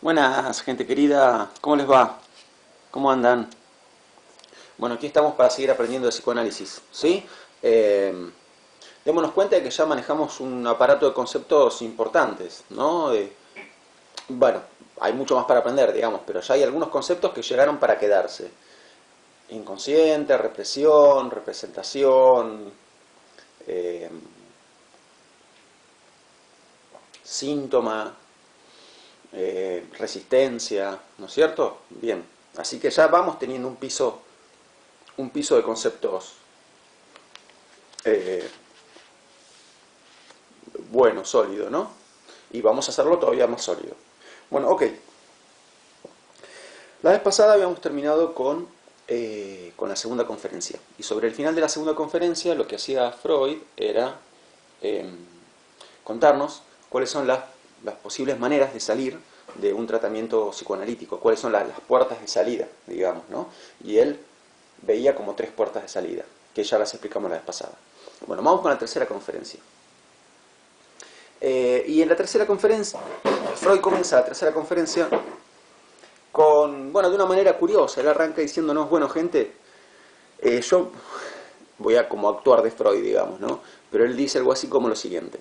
Buenas, gente querida, ¿cómo les va? ¿Cómo andan? Bueno, aquí estamos para seguir aprendiendo de psicoanálisis, ¿sí? Démonos cuenta de que ya manejamos un aparato de conceptos importantes, ¿no? Bueno, hay mucho más para aprender, digamos, pero ya hay algunos conceptos que llegaron para quedarse. Inconsciente, represión, representación, eh, síntoma, resistencia, ¿no es cierto? Bien, así que ya vamos teniendo un piso de conceptos eh, bueno, sólido, ¿no? Y vamos a hacerlo todavía más sólido. Bueno, ok. La vez pasada habíamos terminado con la segunda conferencia. Y sobre el final de la segunda conferencia lo que hacía Freud era eh, contarnos cuáles son las posibles maneras de salir de un tratamiento psicoanalítico, cuáles son las puertas de salida, digamos, ¿no? Y él veía como tres puertas de salida, que ya las explicamos la vez pasada. Bueno, vamos con la tercera conferencia. Y en la tercera conferencia, Freud comienza la tercera conferencia de una manera curiosa. Él arranca diciéndonos, bueno, gente, yo voy a como actuar de Freud, digamos, ¿no? Pero él dice algo así como lo siguiente.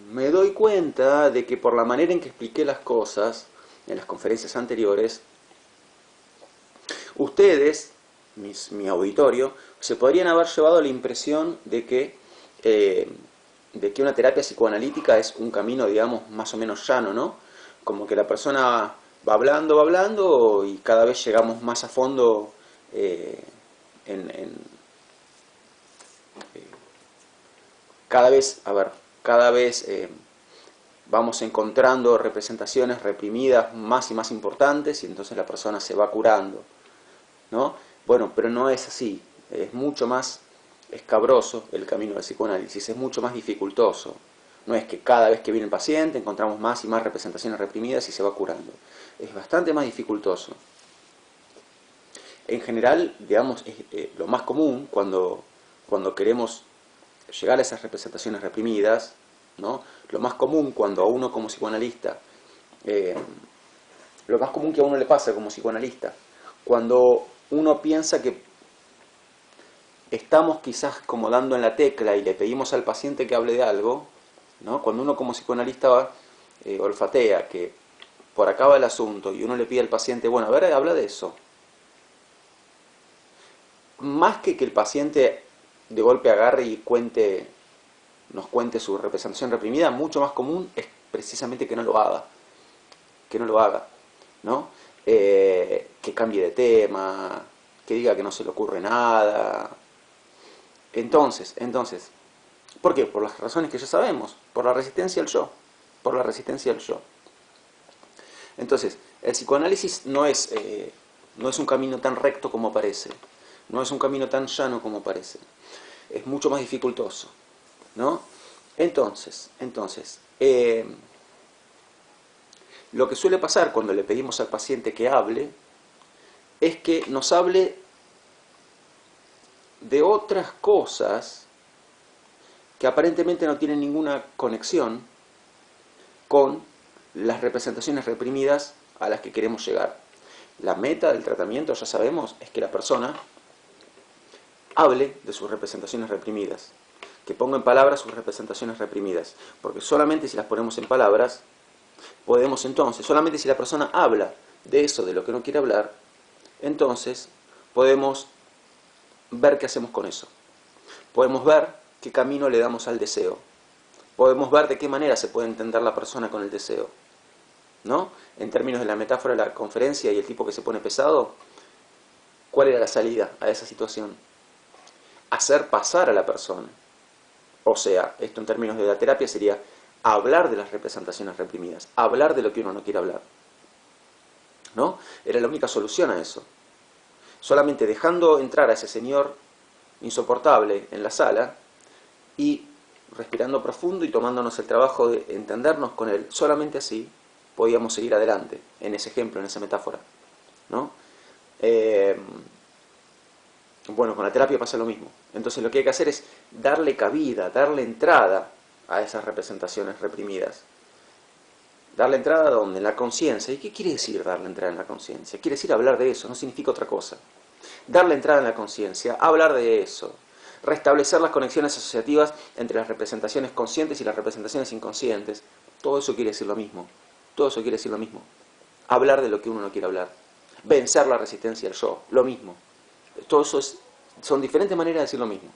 Me doy cuenta de que por la manera en que expliqué las cosas en las conferencias anteriores, ustedes, mi auditorio, se podrían haber llevado la impresión de que una terapia psicoanalítica es un camino, digamos, más o menos llano, ¿no? Como que la persona va hablando y cada vez llegamos más a fondo en cada vez, cada vez vamos encontrando representaciones reprimidas más y más importantes y entonces la persona se va curando, ¿no? Bueno, pero no es así, es mucho más escabroso el camino del psicoanálisis, es mucho más dificultoso. No es que cada vez que viene el paciente encontramos más y más representaciones reprimidas y se va curando. Es bastante más dificultoso. En general, digamos, es lo más común cuando queremos llegar a esas representaciones reprimidas, ¿no? Lo más común cuando a uno como psicoanalista, eh, lo más común que a uno le pasa como psicoanalista, cuando uno piensa que estamos quizás como dando en la tecla y le pedimos al paciente que hable de algo, ¿no? Cuando uno como psicoanalista olfatea que por acá va el asunto y uno le pide al paciente, bueno, a ver, habla de eso. Más que el paciente de golpe agarre y nos cuente su representación reprimida, mucho más común es precisamente que no lo haga, que no lo haga, ¿no? Que cambie de tema, que diga que no se le ocurre nada. Entonces, ¿por qué? Por las razones que ya sabemos, por la resistencia al yo, por la resistencia al yo. Entonces, el psicoanálisis no es un camino tan recto como parece, no es un camino tan llano como parece, es mucho más dificultoso, ¿no? Entonces, lo que suele pasar cuando le pedimos al paciente que hable es que nos hable de otras cosas que aparentemente no tienen ninguna conexión con las representaciones reprimidas a las que queremos llegar. La meta del tratamiento, ya sabemos, es que la persona hable de sus representaciones reprimidas, que ponga en palabras sus representaciones reprimidas, porque solamente si las ponemos en palabras, podemos entonces, solamente si la persona habla de eso, de lo que no quiere hablar, entonces podemos ver qué hacemos con eso. Podemos ver qué camino le damos al deseo. Podemos ver de qué manera se puede entender la persona con el deseo, ¿no? En términos de la metáfora de la conferencia y el tipo que se pone pesado, ¿cuál era la salida a esa situación? Hacer pasar a la persona. O sea, esto en términos de la terapia sería hablar de las representaciones reprimidas, hablar de lo que uno no quiere hablar, ¿no? Era la única solución a eso. Solamente dejando entrar a ese señor insoportable en la sala y respirando profundo y tomándonos el trabajo de entendernos con él, solamente así podíamos seguir adelante, en ese ejemplo, en esa metáfora, ¿no? Bueno, con la terapia pasa lo mismo. Entonces lo que hay que hacer es darle cabida, darle entrada a esas representaciones reprimidas. ¿Darle entrada a dónde? En la conciencia. ¿Y qué quiere decir darle entrada en la conciencia? Quiere decir hablar de eso, no significa otra cosa. Darle entrada en la conciencia, hablar de eso. Restablecer las conexiones asociativas entre las representaciones conscientes y las representaciones inconscientes. Todo eso quiere decir lo mismo. Todo eso quiere decir lo mismo. Hablar de lo que uno no quiere hablar. Vencer la resistencia al yo, lo mismo. Todo eso son diferentes maneras de decir lo mismo.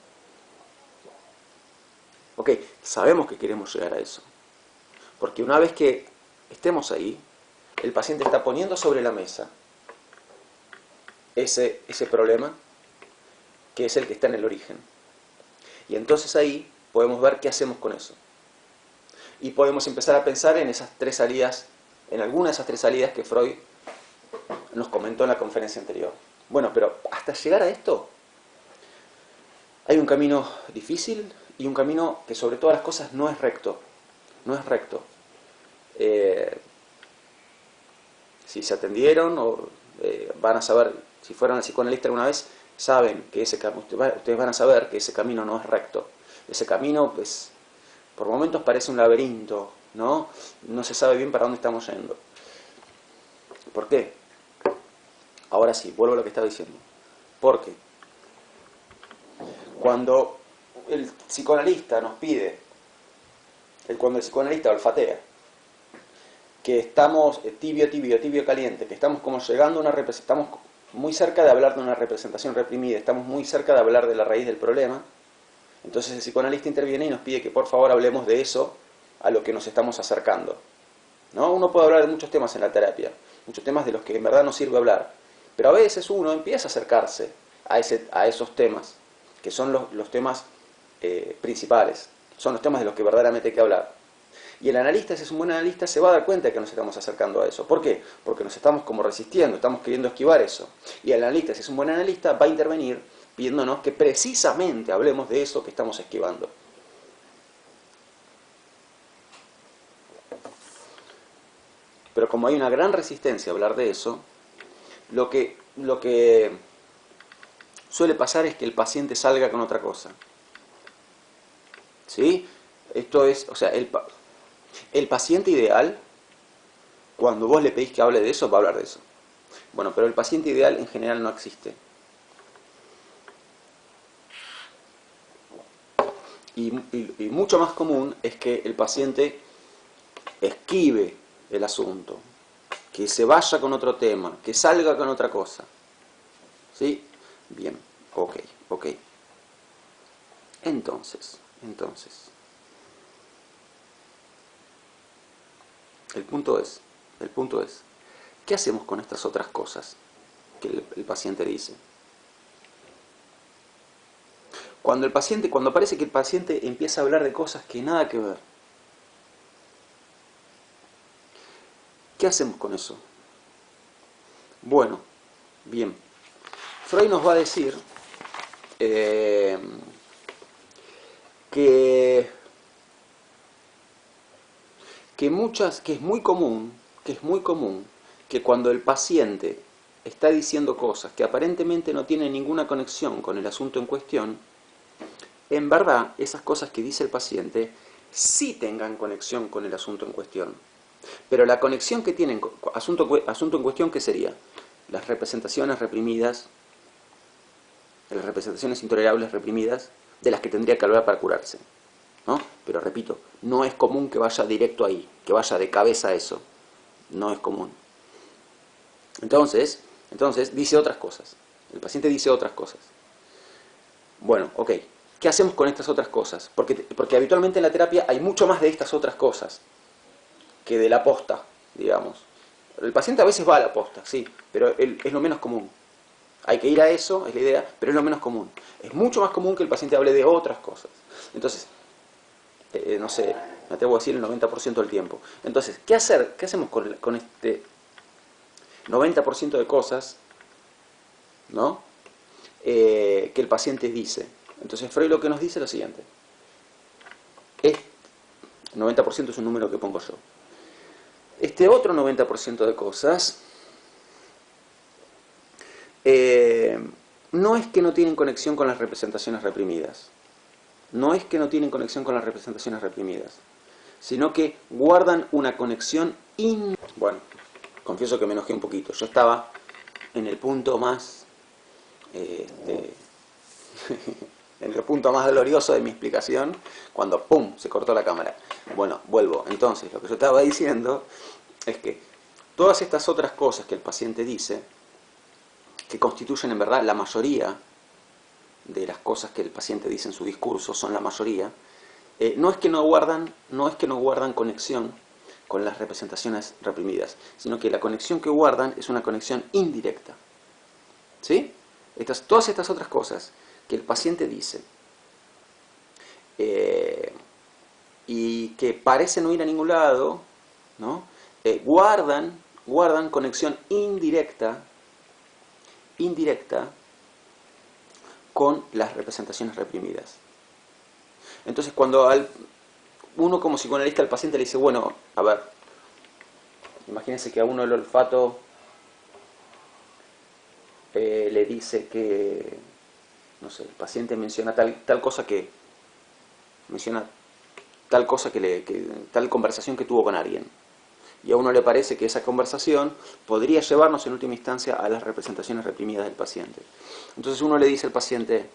Ok, sabemos que queremos llegar a eso. Porque una vez que estemos ahí, el paciente está poniendo sobre la mesa ese problema, que es el que está en el origen. Y entonces ahí podemos ver qué hacemos con eso. Y podemos empezar a pensar en esas tres salidas, en alguna de esas tres salidas que Freud nos comentó en la conferencia anterior. Bueno, pero hasta llegar a esto, hay un camino difícil y un camino que sobre todas las cosas no es recto. No es recto. Si se atendieron o van a saber, si fueron al psicoanalista alguna vez, saben que ustedes van a saber que ese camino no es recto. Ese camino, pues, por momentos parece un laberinto, ¿no? No se sabe bien para dónde estamos yendo. ¿Por qué? Ahora sí, vuelvo a lo que estaba diciendo. Porque cuando el psicoanalista nos pide, cuando el psicoanalista olfatea, que estamos tibio, caliente, que estamos como llegando a una representación, estamos muy cerca de hablar de una representación reprimida, estamos muy cerca de hablar de la raíz del problema, entonces el psicoanalista interviene y nos pide que por favor hablemos de eso a lo que nos estamos acercando. ¿No? Uno puede hablar de muchos temas en la terapia, muchos temas de los que en verdad no sirve hablar, pero a veces uno empieza a acercarse a esos temas, que son los temas principales, son los temas de los que verdaderamente hay que hablar. Y el analista, si es un buen analista, se va a dar cuenta de que nos estamos acercando a eso. ¿Por qué? Porque nos estamos como resistiendo, estamos queriendo esquivar eso. Y el analista, si es un buen analista, va a intervenir pidiéndonos que precisamente hablemos de eso que estamos esquivando. Pero como hay una gran resistencia a hablar de eso, lo que suele pasar es que el paciente salga con otra cosa. ¿Sí? Esto es, o sea, el paciente ideal, cuando vos le pedís que hable de eso, va a hablar de eso. Bueno, pero el paciente ideal en general no existe. Y mucho más común es que el paciente esquive el asunto, que se vaya con otro tema, que salga con otra cosa. ¿Sí? Bien, ok. Entonces, el punto es, ¿qué hacemos con estas otras cosas que el paciente dice? Cuando parece que el paciente empieza a hablar de cosas que nada que ver, ¿qué hacemos con eso? Bueno, bien. Freud nos va a decir que es muy común que cuando el paciente está diciendo cosas que aparentemente no tienen ninguna conexión con el asunto en cuestión, en verdad esas cosas que dice el paciente sí tengan conexión con el asunto en cuestión. Pero la conexión que tienen, asunto en cuestión, ¿qué sería? Las representaciones reprimidas, las representaciones intolerables reprimidas, de las que tendría que hablar para curarse, ¿no? Pero repito, no es común que vaya directo ahí, que vaya de cabeza a eso. No es común. Entonces dice otras cosas. El paciente dice otras cosas. Bueno, ok. ¿Qué hacemos con estas otras cosas? Porque habitualmente en la terapia hay mucho más de estas otras cosas que de la posta, digamos. El paciente a veces va a la posta, sí, pero es lo menos común. Hay que ir a eso, es la idea, pero es lo menos común. Es mucho más común que el paciente hable de otras cosas. Entonces, no sé, me atrevo a decir el 90% del tiempo. Entonces, ¿qué hacer? ¿Qué hacemos con este 90% de cosas, ¿no? Que el paciente dice? Entonces, Freud lo que nos dice es lo siguiente. 90% es un número que pongo yo. Este otro 90% de cosas no es que no tienen conexión con las representaciones reprimidas. No es que no tienen conexión con las representaciones reprimidas, sino que guardan una conexión Bueno, confieso que me enojé un poquito. Yo estaba en el punto más... en el punto más glorioso de mi explicación, cuando ¡pum! Se cortó la cámara. Bueno, vuelvo. Entonces, lo que yo estaba diciendo es que todas estas otras cosas que el paciente dice, que constituyen en verdad la mayoría de las cosas que el paciente dice en su discurso, son la mayoría, no es que no guardan conexión con las representaciones reprimidas, sino que la conexión que guardan es una conexión indirecta. ¿Sí? Todas estas otras cosas que el paciente dice y que parecen no ir a ningún lado, ¿no? Guardan conexión indirecta con las representaciones reprimidas. Entonces, cuando uno como psicoanalista al paciente le dice, bueno, a ver, imagínense que a uno el olfato le dice que, no sé, el paciente menciona tal conversación que tuvo con alguien. Y a uno le parece que esa conversación podría llevarnos en última instancia a las representaciones reprimidas del paciente. Entonces uno le dice al paciente,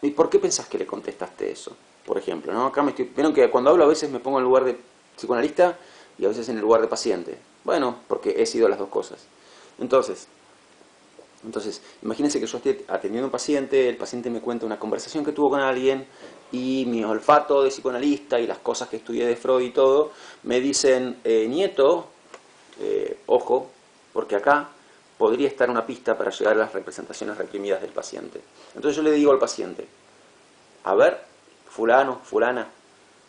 ¿y por qué pensás que le contestaste eso? Por ejemplo, ¿no? Acá vieron que cuando hablo a veces me pongo en el lugar de psicoanalista y a veces en el lugar de paciente. Bueno, porque he sido las dos cosas. Entonces, imagínense que yo estoy atendiendo a un paciente, el paciente me cuenta una conversación que tuvo con alguien y mi olfato de psicoanalista y las cosas que estudié de Freud y todo, me dicen, nieto, ojo, porque acá podría estar una pista para llegar a las representaciones reprimidas del paciente. Entonces yo le digo al paciente, a ver, fulano, fulana,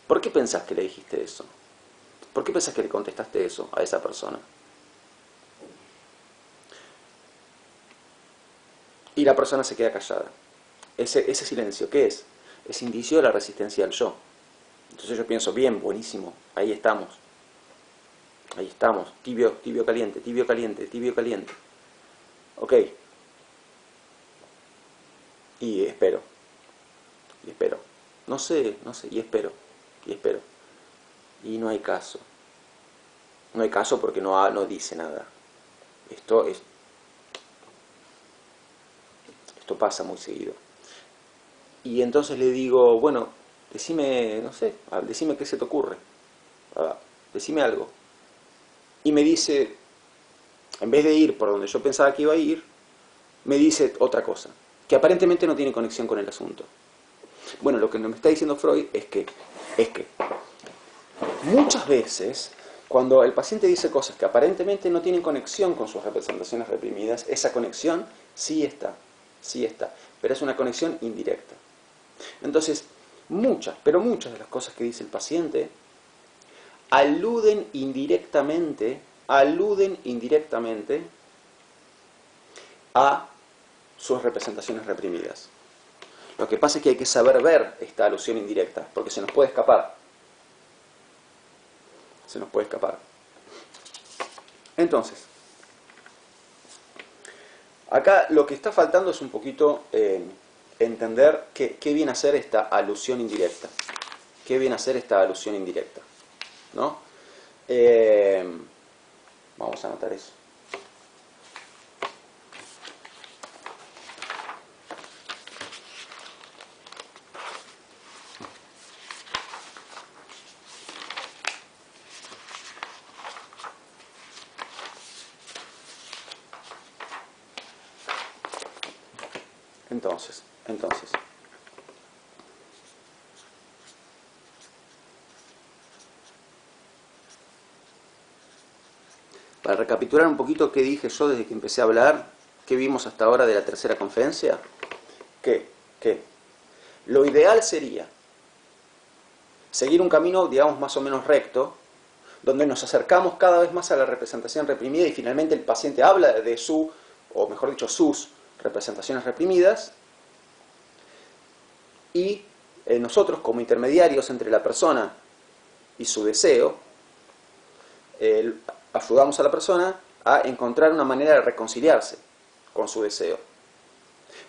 ¿por qué pensás que le dijiste eso? ¿Por qué pensás que le contestaste eso a esa persona? Y la persona se queda callada. Ese silencio, ¿qué es? Es indicio de la resistencia al yo. Entonces yo pienso, bien, buenísimo, ahí estamos. Ahí estamos, tibio, tibio, caliente, tibio, caliente, tibio, caliente. Ok. Y espero. No sé, y espero. Y no hay caso. No hay caso porque no dice nada. Esto pasa muy seguido. Y entonces le digo, bueno, decime, no sé, decime qué se te ocurre. Decime algo. Y me dice, en vez de ir por donde yo pensaba que iba a ir, me dice otra cosa, que aparentemente no tiene conexión con el asunto. Bueno, lo que me está diciendo Freud es que muchas veces, cuando el paciente dice cosas que aparentemente no tienen conexión con sus representaciones reprimidas, esa conexión sí está, pero es una conexión indirecta. Entonces, muchas de las cosas que dice el paciente aluden indirectamente a sus representaciones reprimidas. Lo que pasa es que hay que saber ver esta alusión indirecta, porque se nos puede escapar. Entonces, acá lo que está faltando es un poquito entender qué viene a ser esta alusión indirecta. ¿No? Vamos a anotar eso. Entonces. Para recapitular un poquito qué dije yo desde que empecé a hablar, qué vimos hasta ahora de la tercera conferencia, que lo ideal sería seguir un camino, digamos, más o menos recto, donde nos acercamos cada vez más a la representación reprimida y finalmente el paciente habla de o mejor dicho, sus representaciones reprimidas, y nosotros como intermediarios entre la persona y su deseo, ayudamos a la persona a encontrar una manera de reconciliarse con su deseo.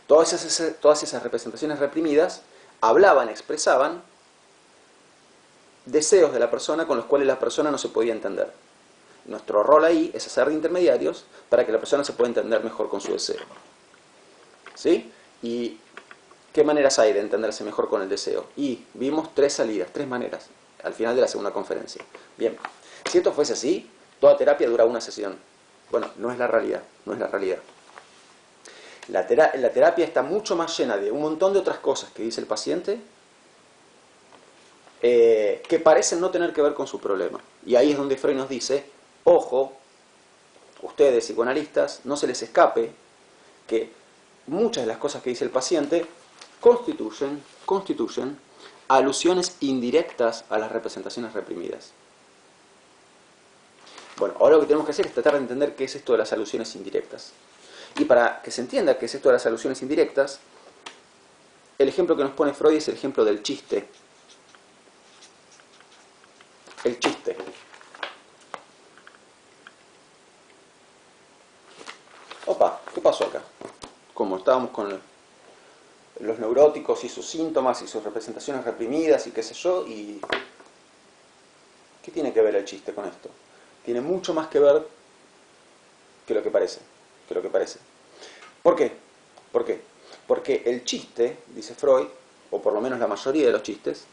Todas esas representaciones reprimidas expresaban deseos de la persona con los cuales la persona no se podía entender. Nuestro rol ahí es hacer de intermediarios para que la persona se pueda entender mejor con su deseo. ¿Sí? ¿Y qué maneras hay de entenderse mejor con el deseo? Y vimos 3 salidas, 3 maneras, al final de la segunda conferencia. Bien, si esto fuese así, toda terapia dura una sesión. Bueno, no es la realidad, no es la realidad. La terapia está mucho más llena de un montón de otras cosas que dice el paciente que parecen no tener que ver con su problema. Y ahí es donde Freud nos dice, ojo, ustedes psicoanalistas, no se les escape que muchas de las cosas que dice el paciente constituyen alusiones indirectas a las representaciones reprimidas. Bueno, ahora lo que tenemos que hacer es tratar de entender qué es esto de las alusiones indirectas. Y para que se entienda qué es esto de las alusiones indirectas, el ejemplo que nos pone Freud es el ejemplo del chiste. El chiste. Opa, ¿qué pasó acá? Como estábamos con los neuróticos y sus síntomas y sus representaciones reprimidas y qué sé yo, y ¿qué tiene que ver el chiste con esto? Tiene mucho más que ver que lo que parece. ¿Por qué? ¿Por qué? Porque el chiste, dice Freud, o por lo menos la mayoría de los chistes,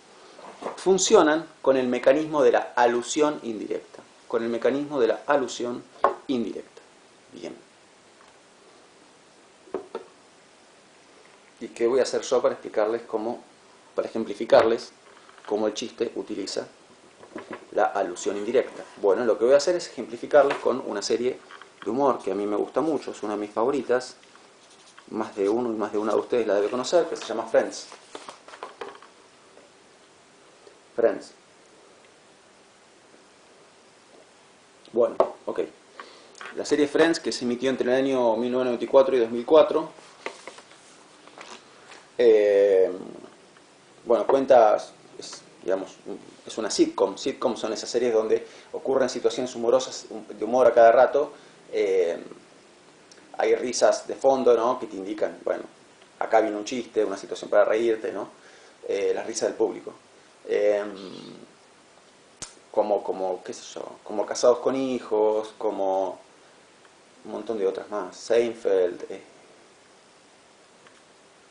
funcionan con el mecanismo de la alusión indirecta. Con el mecanismo de la alusión indirecta. Bien. ¿Y qué voy a hacer yo para explicarles cómo, para ejemplificarles cómo el chiste utiliza la alusión indirecta? Bueno, lo que voy a hacer es ejemplificarles con una serie de humor que a mí me gusta mucho, es una de mis favoritas, más de uno y más de una de ustedes la debe conocer, que se llama Friends. Friends. Bueno, ok. La serie Friends, que se emitió entre el año 1994 y 2004, bueno, cuenta, digamos, es una sitcom. Sitcom son esas series donde ocurren situaciones humorosas, de humor a cada rato. Hay risas de fondo, ¿no?, que te indican, bueno, acá viene un chiste, una situación para reírte, ¿no? Las risas del público. Como, qué sé yo, como Casados con Hijos, como un montón de otras más. Seinfeld,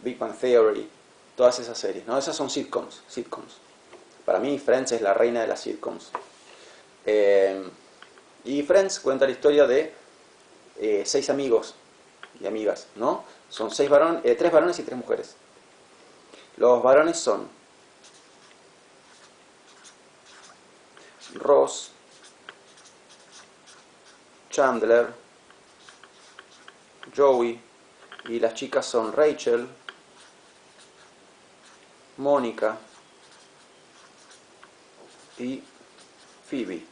Big Bang Theory, todas esas series, ¿no? Esas son sitcoms. Para mí Friends es la reina de las sitcoms. Y Friends cuenta la historia de 6 amigos y amigas, ¿no? Son 3 varones y 3 mujeres. Los varones son Ross, Chandler, Joey, y las chicas son Rachel, Mónica y Phoebe.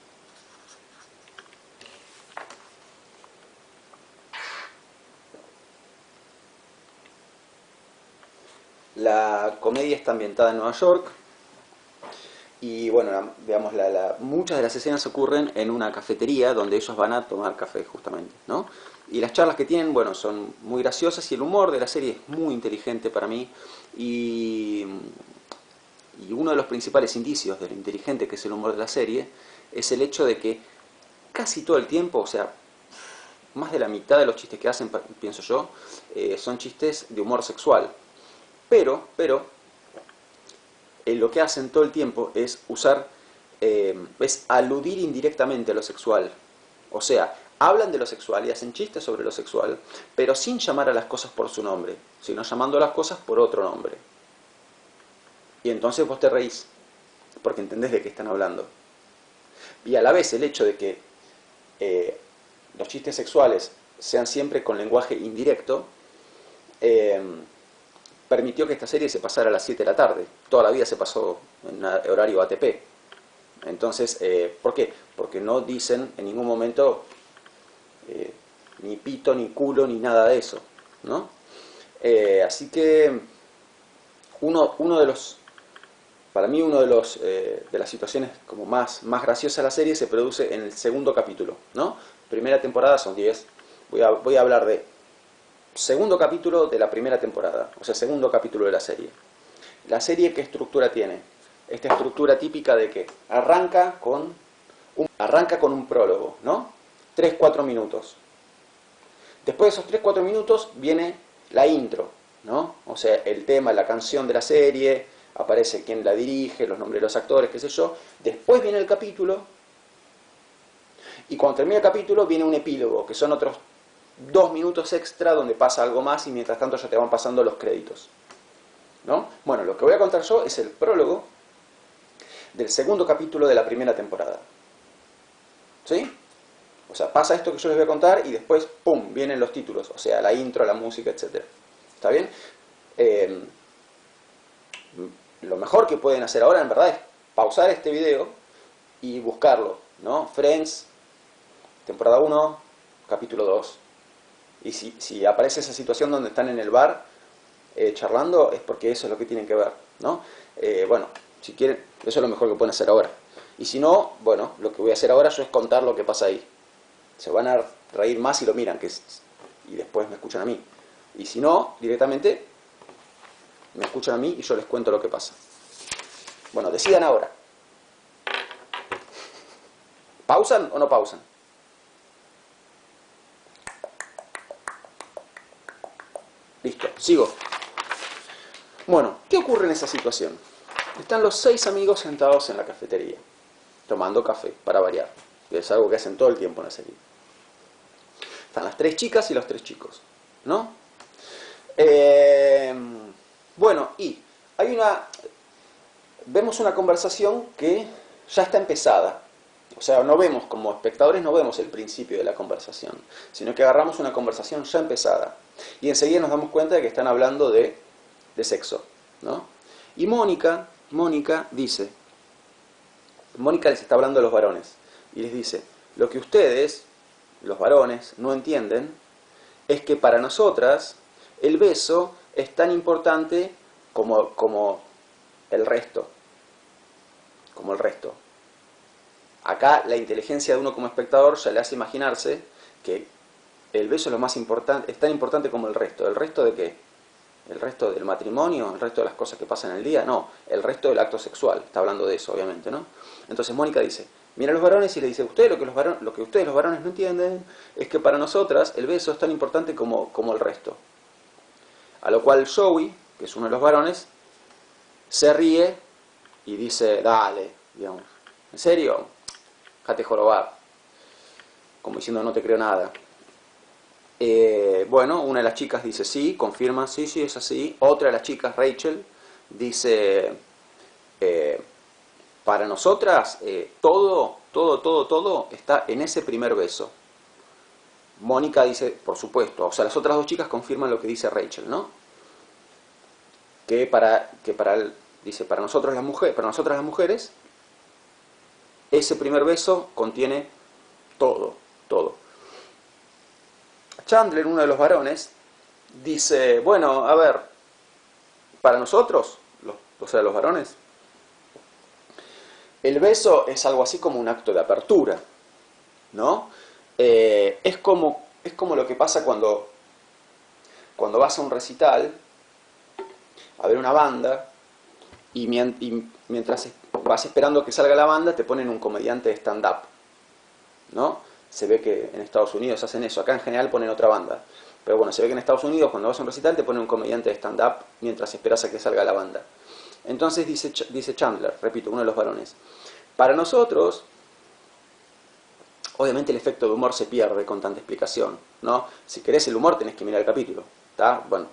La comedia está ambientada en Nueva York y bueno, digamos, muchas de las escenas ocurren en una cafetería donde ellos van a tomar café justamente, ¿no? Y las charlas que tienen, bueno, son muy graciosas y el humor de la serie es muy inteligente para mí y uno de los principales indicios de lo inteligente que es el humor de la serie es el hecho de que casi todo el tiempo, o sea, más de la mitad de los chistes que hacen, pienso yo, son chistes de humor sexual. Pero lo que hacen todo el tiempo es es aludir indirectamente a lo sexual. O sea, hablan de lo sexual y hacen chistes sobre lo sexual, pero sin llamar a las cosas por su nombre, sino llamando a las cosas por otro nombre. Y entonces vos te reís, porque entendés de qué están hablando. Y a la vez el hecho de que los chistes sexuales sean siempre con lenguaje indirecto, permitió que esta serie se pasara a las 7 de la tarde. Toda la vida se pasó en horario ATP. Entonces, ¿por qué? Porque no dicen en ningún momento ni pito, ni culo, ni nada de eso, ¿no? Así que para mí uno de las situaciones como más graciosas de la serie se produce en el segundo capítulo, ¿no? Primera temporada son 10. Voy a hablar de segundo capítulo de la primera temporada, o sea, segundo capítulo de la serie. La serie, ¿qué estructura tiene? esta estructura típica de que arranca con un prólogo, ¿no? 3-4 minutos. Después de esos 3-4 minutos viene la intro, ¿no? O sea, el tema, la canción de la serie, aparece quién la dirige, los nombres de los actores, qué sé yo. Después viene el capítulo, y cuando termina el capítulo viene un epílogo, que son otros 2 minutos extra donde pasa algo más y mientras tanto ya te van pasando los créditos, ¿no? Bueno, lo que voy a contar yo es el prólogo del segundo capítulo de la primera temporada. ¿Sí? O sea, pasa esto que yo les voy a contar y después, ¡pum!, vienen los títulos, o sea, la intro, la música, etc. ¿Está bien? Lo mejor que pueden hacer ahora, en verdad, es pausar este video y buscarlo, ¿no? Friends, temporada 1, capítulo 2. Y si aparece esa situación donde están en el bar charlando, es porque eso es lo que tienen que ver, ¿no? Bueno, si quieren, eso es lo mejor que pueden hacer ahora. Y si no, bueno, lo que voy a hacer ahora yo es contar lo que pasa ahí. Se van a reír más si lo miran, y después me escuchan a mí. Y si no, directamente me escuchan a mí y yo les cuento lo que pasa. Bueno, decidan ahora. ¿Pausan o no pausan? Listo, sigo. Bueno, ¿qué ocurre en esa situación? Están los 6 amigos sentados en la cafetería, tomando café, para variar. Que es algo que hacen todo el tiempo en la serie. Están las 3 chicas y los 3 chicos, ¿no? Bueno, y vemos una conversación que ya está empezada. O sea, no vemos, como espectadores, no vemos el principio de la conversación, sino que agarramos una conversación ya empezada. Y enseguida nos damos cuenta de que están hablando de sexo, ¿no? Y Mónica dice, Mónica les está hablando a los varones, y les dice, lo que ustedes, los varones, no entienden, es que para nosotras el beso es tan importante como el resto. Como el resto. Acá la inteligencia de uno como espectador ya le hace imaginarse que el beso es lo más importante, es tan importante como el resto. ¿El resto de qué? ¿El resto del matrimonio? ¿El resto de las cosas que pasan en el día? No, el resto del acto sexual. Está hablando de eso, obviamente, ¿no? Entonces Mónica dice, mira a los varones y le dice, ustedes lo que ustedes los varones no entienden es que para nosotras el beso es tan importante como el resto. A lo cual Joey, que es uno de los varones, se ríe y dice, dale, digamos, ¿en serio? Déjate jorobar. Como diciendo, no te creo nada. Bueno, una de las chicas dice sí, confirma, sí, es así. Otra de las chicas, Rachel, dice, para nosotras todo está en ese primer beso. Mónica dice, por supuesto, o sea, las otras 2 chicas confirman lo que dice Rachel, ¿no? Dice, para nosotras las mujeres, ese primer beso contiene todo. Chandler, uno de los varones, dice, bueno, a ver, para nosotros, o sea, los varones, el beso es algo así como un acto de apertura, ¿no? Es como lo que pasa cuando vas a un recital, a ver una banda, y mientras vas esperando que salga la banda, te ponen un comediante de stand-up, ¿no? Se ve que en Estados Unidos hacen eso. Acá en general ponen otra banda. Pero bueno, se ve que en Estados Unidos cuando vas a un recital te ponen un comediante de stand-up mientras esperas a que salga la banda. Entonces dice Chandler, repito, uno de los varones, para nosotros, obviamente el efecto de humor se pierde con tanta explicación, ¿no? Si querés el humor tenés que mirar el capítulo, ¿está? Bueno,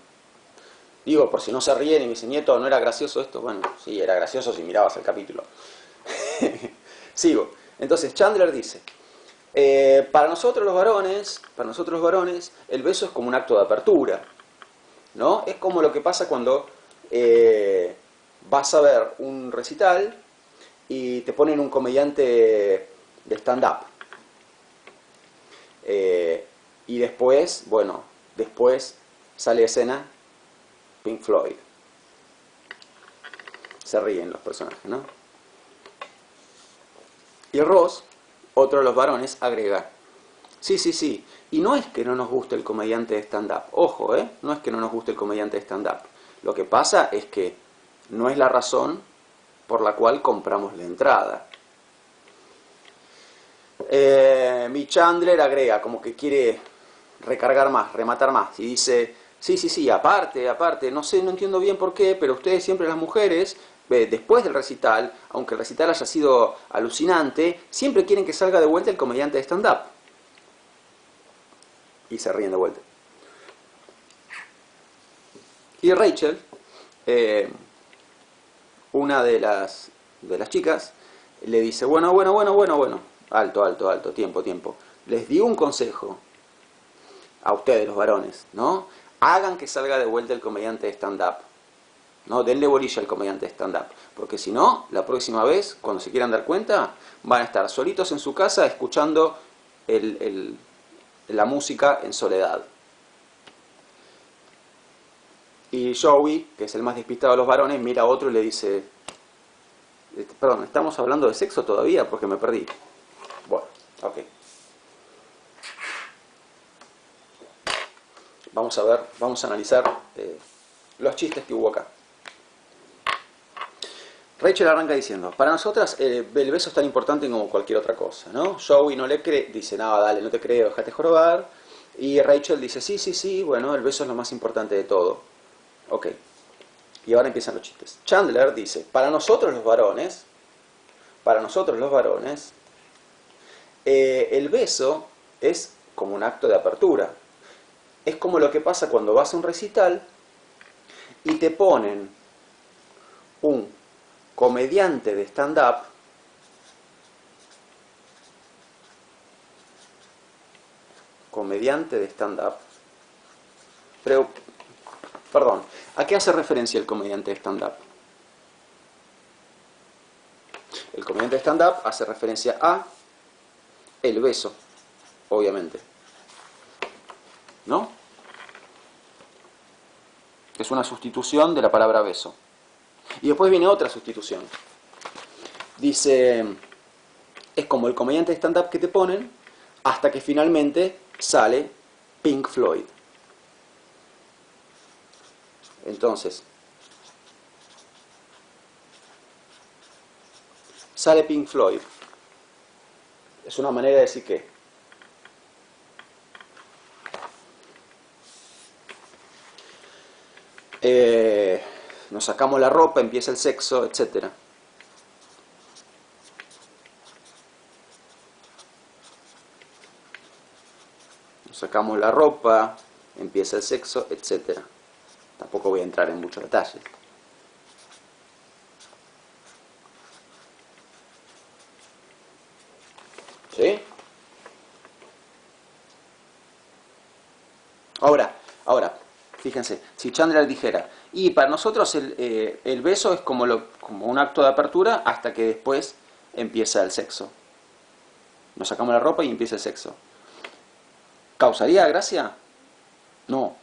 digo, por si no se ríen y me dicen, nieto, ¿no era gracioso esto? Bueno, sí, era gracioso si mirabas el capítulo. Sigo. Entonces Chandler dice, para nosotros los varones, el beso es como un acto de apertura, ¿no? Es como lo que pasa cuando vas a ver un recital y te ponen un comediante de stand-up. Y después sale a escena Pink Floyd. Se ríen los personajes, ¿no? Y Ross, otro de los varones, agrega, sí, y no es que no nos guste el comediante de stand-up, ojo, no es que no nos guste el comediante de stand-up, lo que pasa es que no es la razón por la cual compramos la entrada. Mi Chandler agrega, como que quiere recargar más, rematar más, y dice, sí, aparte, no sé, no entiendo bien por qué, pero ustedes siempre las mujeres, después del recital, aunque el recital haya sido alucinante, siempre quieren que salga de vuelta el comediante de stand-up. Y se ríen de vuelta. Y Rachel, una de las chicas, le dice, bueno, alto, tiempo. Les di un consejo a ustedes, los varones, ¿no? Hagan que salga de vuelta el comediante de stand-up. ¿No? Denle bolilla al comediante de stand-up. Porque si no, la próxima vez, cuando se quieran dar cuenta, van a estar solitos en su casa escuchando la música en soledad. Y Joey, que es el más despistado de los varones, mira a otro y le dice, perdón, ¿estamos hablando de sexo todavía? Porque me perdí. Bueno, ok. Vamos a analizar los chistes que hubo acá. Rachel arranca diciendo, para nosotras el beso es tan importante como cualquier otra cosa, ¿no? Joey no le cree, dice, no, dale, no te creo, déjate jorobar. Y Rachel dice, sí, bueno, el beso es lo más importante de todo. Ok. Y ahora empiezan los chistes. Chandler dice, para nosotros los varones, el beso es como un acto de apertura. Es como lo que pasa cuando vas a un recital y te ponen un comediante de stand-up pero, perdón, ¿a qué hace referencia el comediante de stand-up? El comediante de stand-up hace referencia a el beso, obviamente, ¿no? Es una sustitución de la palabra beso. Y después viene otra sustitución. Dice, es como el comediante de stand-up que te ponen hasta que finalmente sale Pink Floyd. Entonces, sale Pink Floyd. Es una manera de decir que nos sacamos la ropa, empieza el sexo, etc. Nos sacamos la ropa, empieza el sexo, etc. Tampoco voy a entrar en muchos detalles. ¿Sí? Ahora, fíjense, si Chandler dijera, y para nosotros el beso es como un acto de apertura hasta que después empieza el sexo. Nos sacamos la ropa y empieza el sexo. ¿Causaría gracia? No.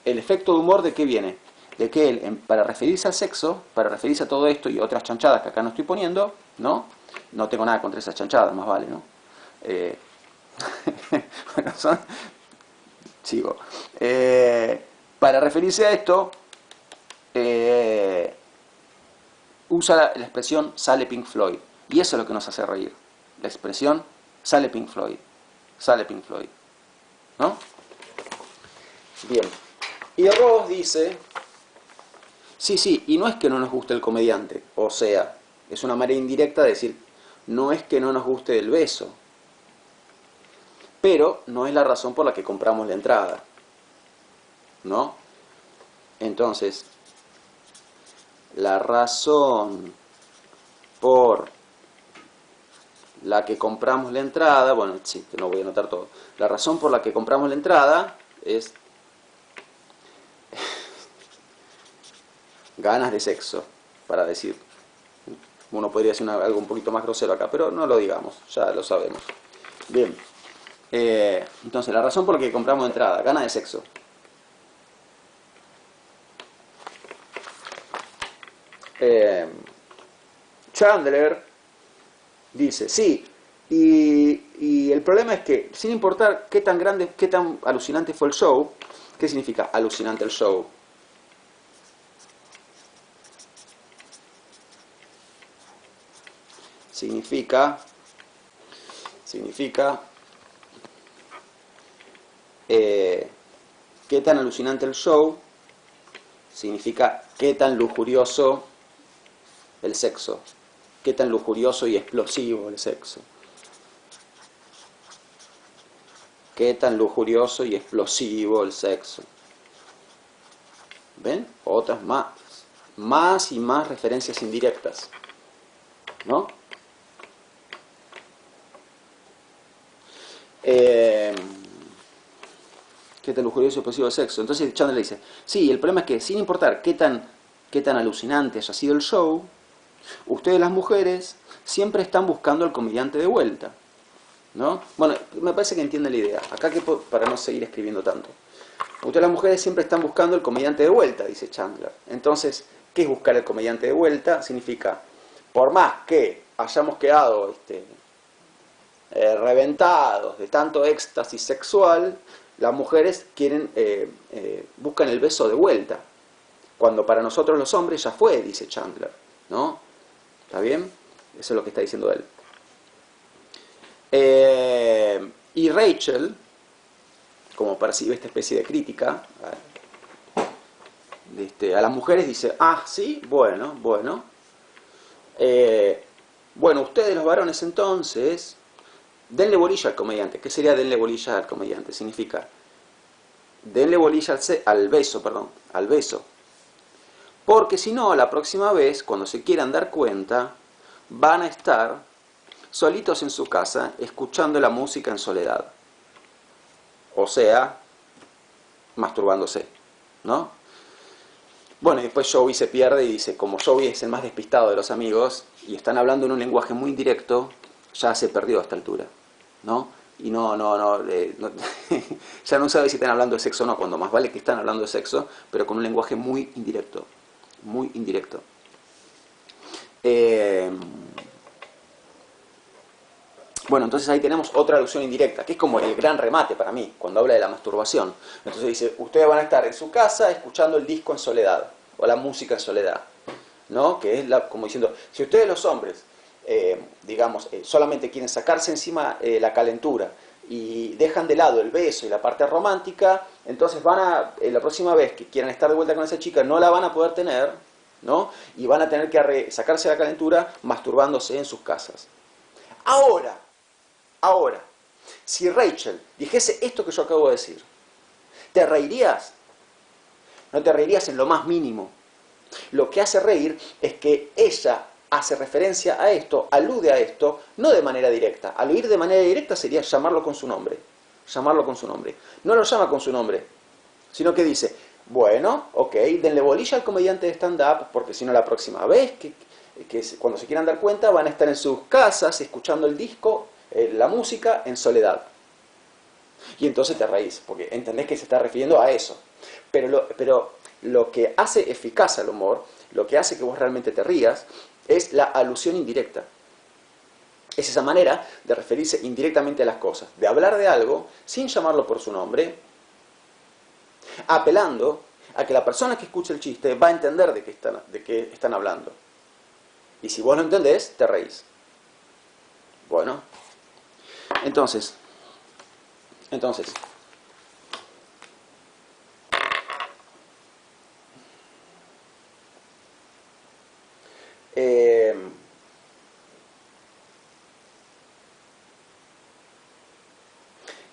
¿El efecto de humor de qué viene? De que él, para referirse al sexo, para referirse a todo esto y otras chanchadas que acá no estoy poniendo, ¿no? No tengo nada contra esas chanchadas, más vale, ¿no? Bueno, sigo. Para referirse a esto, usa la expresión sale Pink Floyd. Y eso es lo que nos hace reír. La expresión sale Pink Floyd. Sale Pink Floyd. ¿No? Bien. Y Ross dice, sí, y no es que no nos guste el comediante. O sea, es una manera indirecta de decir, no es que no nos guste el beso. Pero no es la razón por la que compramos la entrada. ¿No? Entonces, la razón por la que compramos la entrada, bueno, sí, no voy a anotar todo. La razón por la que compramos la entrada es ganas de sexo, para decir. Uno podría decir algo un poquito más grosero acá, pero no lo digamos, ya lo sabemos. Bien. Entonces, la razón por la que compramos entrada, ganas de sexo. Chandler dice, sí, y el problema es que, sin importar qué tan grande, qué tan alucinante fue el show, ¿qué significa alucinante el show? significa qué tan alucinante el show, significa qué tan lujurioso el sexo, qué tan lujurioso y explosivo el sexo. Qué tan lujurioso y explosivo el sexo. ¿Ven? Otras más y más referencias indirectas, ¿no? ¿Qué tan lujurioso y explosivo el sexo? Entonces Chandler le dice, sí, el problema es que sin importar qué tan alucinante haya sido el show, ustedes las mujeres siempre están buscando al comediante de vuelta, ¿no? Bueno, me parece que entiende la idea. Acá que para no seguir escribiendo tanto. Ustedes las mujeres siempre están buscando el comediante de vuelta, dice Chandler. Entonces, ¿qué es buscar el comediante de vuelta? Significa, por más que hayamos quedado reventados de tanto éxtasis sexual, las mujeres buscan el beso de vuelta. Cuando para nosotros los hombres ya fue, dice Chandler, ¿no? ¿Está bien? Eso es lo que está diciendo él. Y Rachel, como percibe esta especie de crítica a las mujeres, dice, ah, sí, bueno. Bueno, ustedes los varones entonces, denle bolilla al comediante. ¿Qué sería denle bolilla al comediante? Significa, denle bolilla al beso. Porque si no, la próxima vez, cuando se quieran dar cuenta, van a estar solitos en su casa, escuchando la música en soledad. O sea, masturbándose, ¿no? Bueno, y después Joey se pierde y dice, como Joey es el más despistado de los amigos, y están hablando en un lenguaje muy indirecto, ya se perdió a esta altura, ¿no? Y ya no sabe si están hablando de sexo o no, cuando más vale que están hablando de sexo, pero con un lenguaje muy indirecto, muy indirecto. Bueno, entonces ahí tenemos otra alusión indirecta, que es como el gran remate para mí, cuando habla de la masturbación. Entonces dice, ustedes van a estar en su casa escuchando el disco en soledad, o la música en soledad, ¿no? Que es como diciendo, si ustedes los hombres, solamente quieren sacarse encima la calentura y dejan de lado el beso y la parte romántica, entonces la próxima vez que quieran estar de vuelta con esa chica, no la van a poder tener, ¿no? Y van a tener que sacarse la calentura masturbándose en sus casas. Ahora, si Rachel dijese esto que yo acabo de decir, ¿te reirías? No te reirías en lo más mínimo. Lo que hace reír es que ella hace referencia a esto, alude a esto, no de manera directa. Aludir de manera directa sería llamarlo con su nombre. No lo llama con su nombre, sino que dice, bueno, ok, denle bolilla al comediante de stand-up, porque si no la próxima vez que cuando se quieran dar cuenta van a estar en sus casas escuchando el disco, la música en soledad. Y entonces te reís, porque entendés que se está refiriendo a eso. Pero lo que hace eficaz al humor, lo que hace que vos realmente te rías, es la alusión indirecta. Es esa manera de referirse indirectamente a las cosas, de hablar de algo sin llamarlo por su nombre, apelando a que la persona que escucha el chiste va a entender de qué están hablando. Y si vos lo entendés, te reís. Bueno, entonces,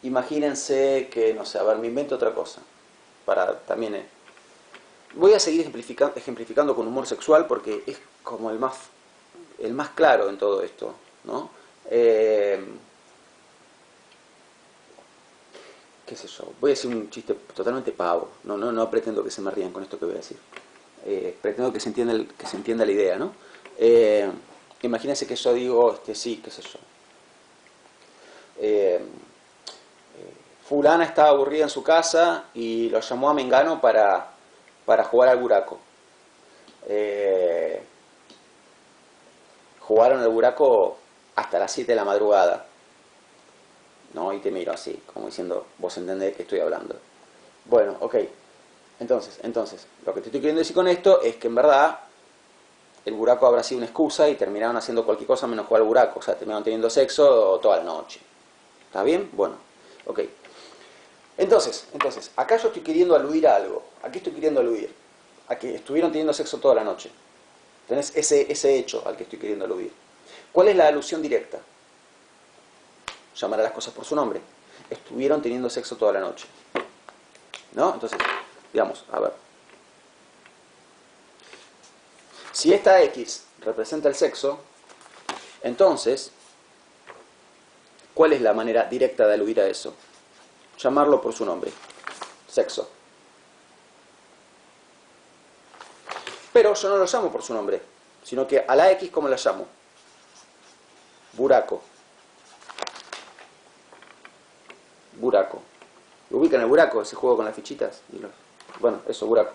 imagínense que, no sé, a ver, me invento otra cosa, para también... voy a seguir ejemplificando con humor sexual porque es como el más claro en todo esto, ¿no? Qué sé yo, voy a decir un chiste totalmente pavo, no pretendo que se me rían con esto que voy a decir, pretendo que se entienda la idea, ¿no? Imagínense que yo digo, sí, qué sé yo, fulana estaba aburrida en su casa y lo llamó a Mengano para jugar al buraco. Jugaron al buraco hasta las 7 de la madrugada. ¿No? Y te miro así, como diciendo, vos entendés de qué estoy hablando. Bueno, ok. Entonces, lo que te estoy queriendo decir con esto es que en verdad el buraco habrá sido una excusa y terminaron haciendo cualquier cosa menos jugar al buraco. O sea, terminaron teniendo sexo toda la noche. ¿Está bien? Bueno, ok. Entonces, acá yo estoy queriendo aludir a algo. ¿A qué estoy queriendo aludir? A que estuvieron teniendo sexo toda la noche. ¿Tenés ese hecho al que estoy queriendo aludir? ¿Cuál es la alusión directa? Llamar a las cosas por su nombre. Estuvieron teniendo sexo toda la noche. ¿No? Entonces, digamos, a ver. Si esta X representa el sexo, entonces, ¿cuál es la manera directa de aludir a eso? Llamarlo por su nombre. Sexo. Pero yo no lo llamo por su nombre, sino que a la X, ¿cómo la llamo? Buraco. Buraco. ¿Lo ubican el buraco? Ese juego con las fichitas. Bueno, eso, buraco.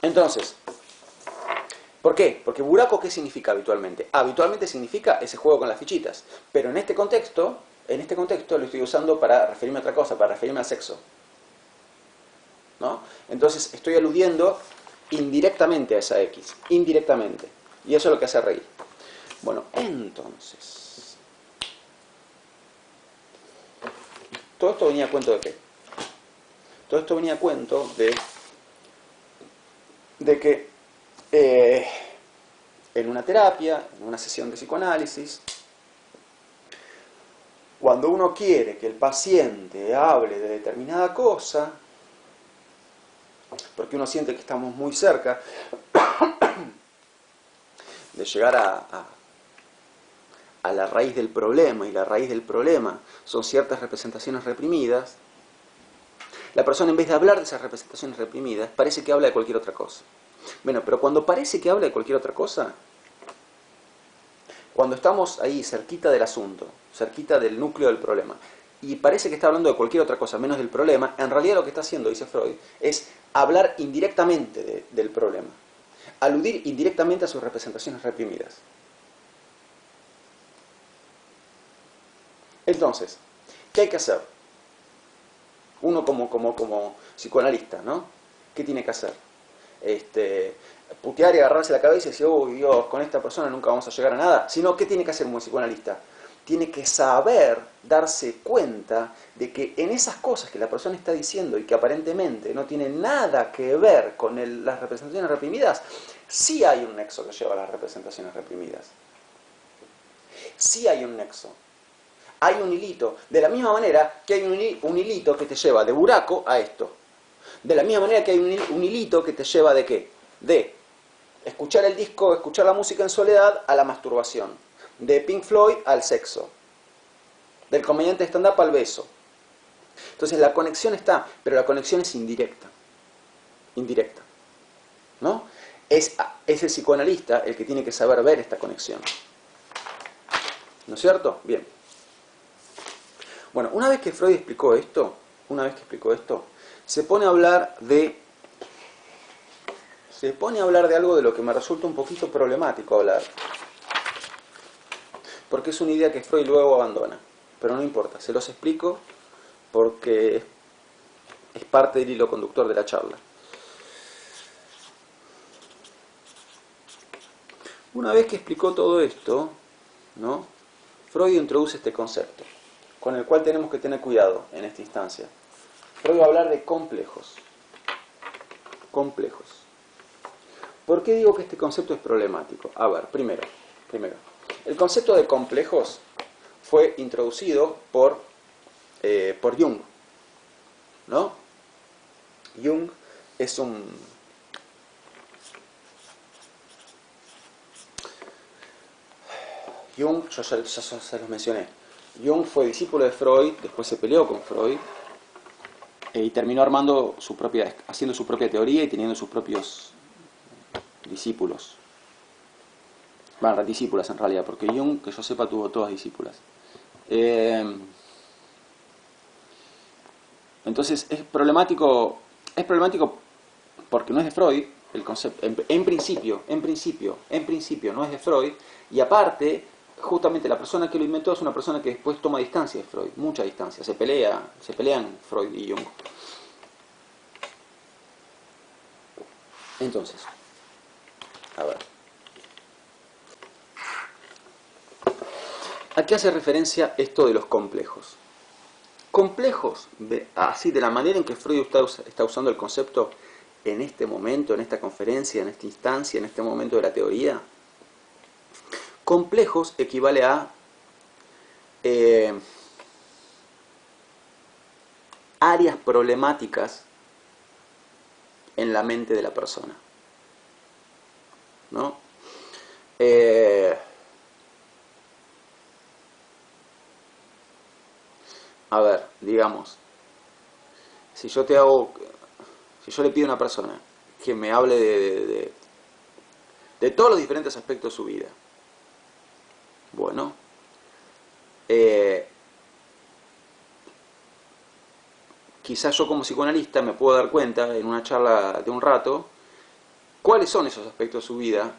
Entonces, ¿por qué? Porque buraco, ¿qué significa habitualmente? Habitualmente significa ese juego con las fichitas. Pero en este contexto lo estoy usando para referirme a otra cosa, para referirme al sexo. ¿No? Entonces estoy aludiendo indirectamente a esa X. Indirectamente. Y eso es lo que hace reír. Bueno, entonces, todo esto venía a cuento de qué? Todo esto venía a cuento de que en una terapia, en una sesión de psicoanálisis, cuando uno quiere que el paciente hable de determinada cosa, porque uno siente que estamos muy cerca de llegar a la raíz del problema, y la raíz del problema son ciertas representaciones reprimidas, la persona, en vez de hablar de esas representaciones reprimidas, parece que habla de cualquier otra cosa. Bueno, pero cuando parece que habla de cualquier otra cosa, cuando estamos ahí cerquita del asunto, cerquita del núcleo del problema, y parece que está hablando de cualquier otra cosa menos del problema, en realidad lo que está haciendo, dice Freud, es hablar indirectamente del problema, aludir indirectamente a sus representaciones reprimidas. Entonces, ¿qué hay que hacer? Uno como psicoanalista, ¿no? ¿Qué tiene que hacer? Putear y agarrarse la cabeza y decir, uy, Dios, con esta persona nunca vamos a llegar a nada. Sino, ¿qué tiene que hacer un psicoanalista? Tiene que saber darse cuenta de que en esas cosas que la persona está diciendo y que aparentemente no tienen nada que ver con las representaciones reprimidas, sí hay un nexo que lleva a las representaciones reprimidas. Sí hay un nexo. Hay un hilito. De la misma manera que hay un hilito que te lleva de buraco a esto. De la misma manera que hay un hilito que te lleva de ¿qué? De escuchar el disco, escuchar la música en soledad a la masturbación. De Pink Floyd al sexo. Del comediante stand-up al beso. Entonces la conexión está, pero la conexión es indirecta. Indirecta. ¿No? Es el psicoanalista el que tiene que saber ver esta conexión. ¿No es cierto? Bien. Bueno, una vez que Freud explicó esto, se pone a hablar de algo de lo que me resulta un poquito problemático hablar. Porque es una idea que Freud luego abandona. Pero no importa, se los explico porque es parte del hilo conductor de la charla. Una vez que explicó todo esto, ¿no? Freud introduce este concepto, con el cual tenemos que tener cuidado en esta instancia. Freud va a hablar de complejos. Complejos. ¿Por qué digo que este concepto es problemático? A ver, primero. El concepto de complejos fue introducido por Jung, ¿no? Jung es Jung, yo ya se los mencioné. Jung fue discípulo de Freud, después se peleó con Freud y terminó haciendo su propia teoría y teniendo sus propios discípulos. Bueno, discípulas en realidad, porque Jung, que yo sepa, tuvo todas discípulas. Entonces es problemático porque no es de Freud el concepto, en principio no es de Freud, y aparte, justamente la persona que lo inventó es una persona que después toma distancia de Freud, mucha distancia, se pelean Freud y Jung. Entonces, a ver. ¿A qué hace referencia esto de los complejos? Complejos, así de la manera en que Freud está usando el concepto en este momento, en esta conferencia, en esta instancia, en este momento de la teoría. Complejos equivale a áreas problemáticas en la mente de la persona, ¿no? A ver, digamos, si yo le pido a una persona que me hable de todos los diferentes aspectos de su vida, bueno, quizás yo como psicoanalista me puedo dar cuenta en una charla de un rato cuáles son esos aspectos de su vida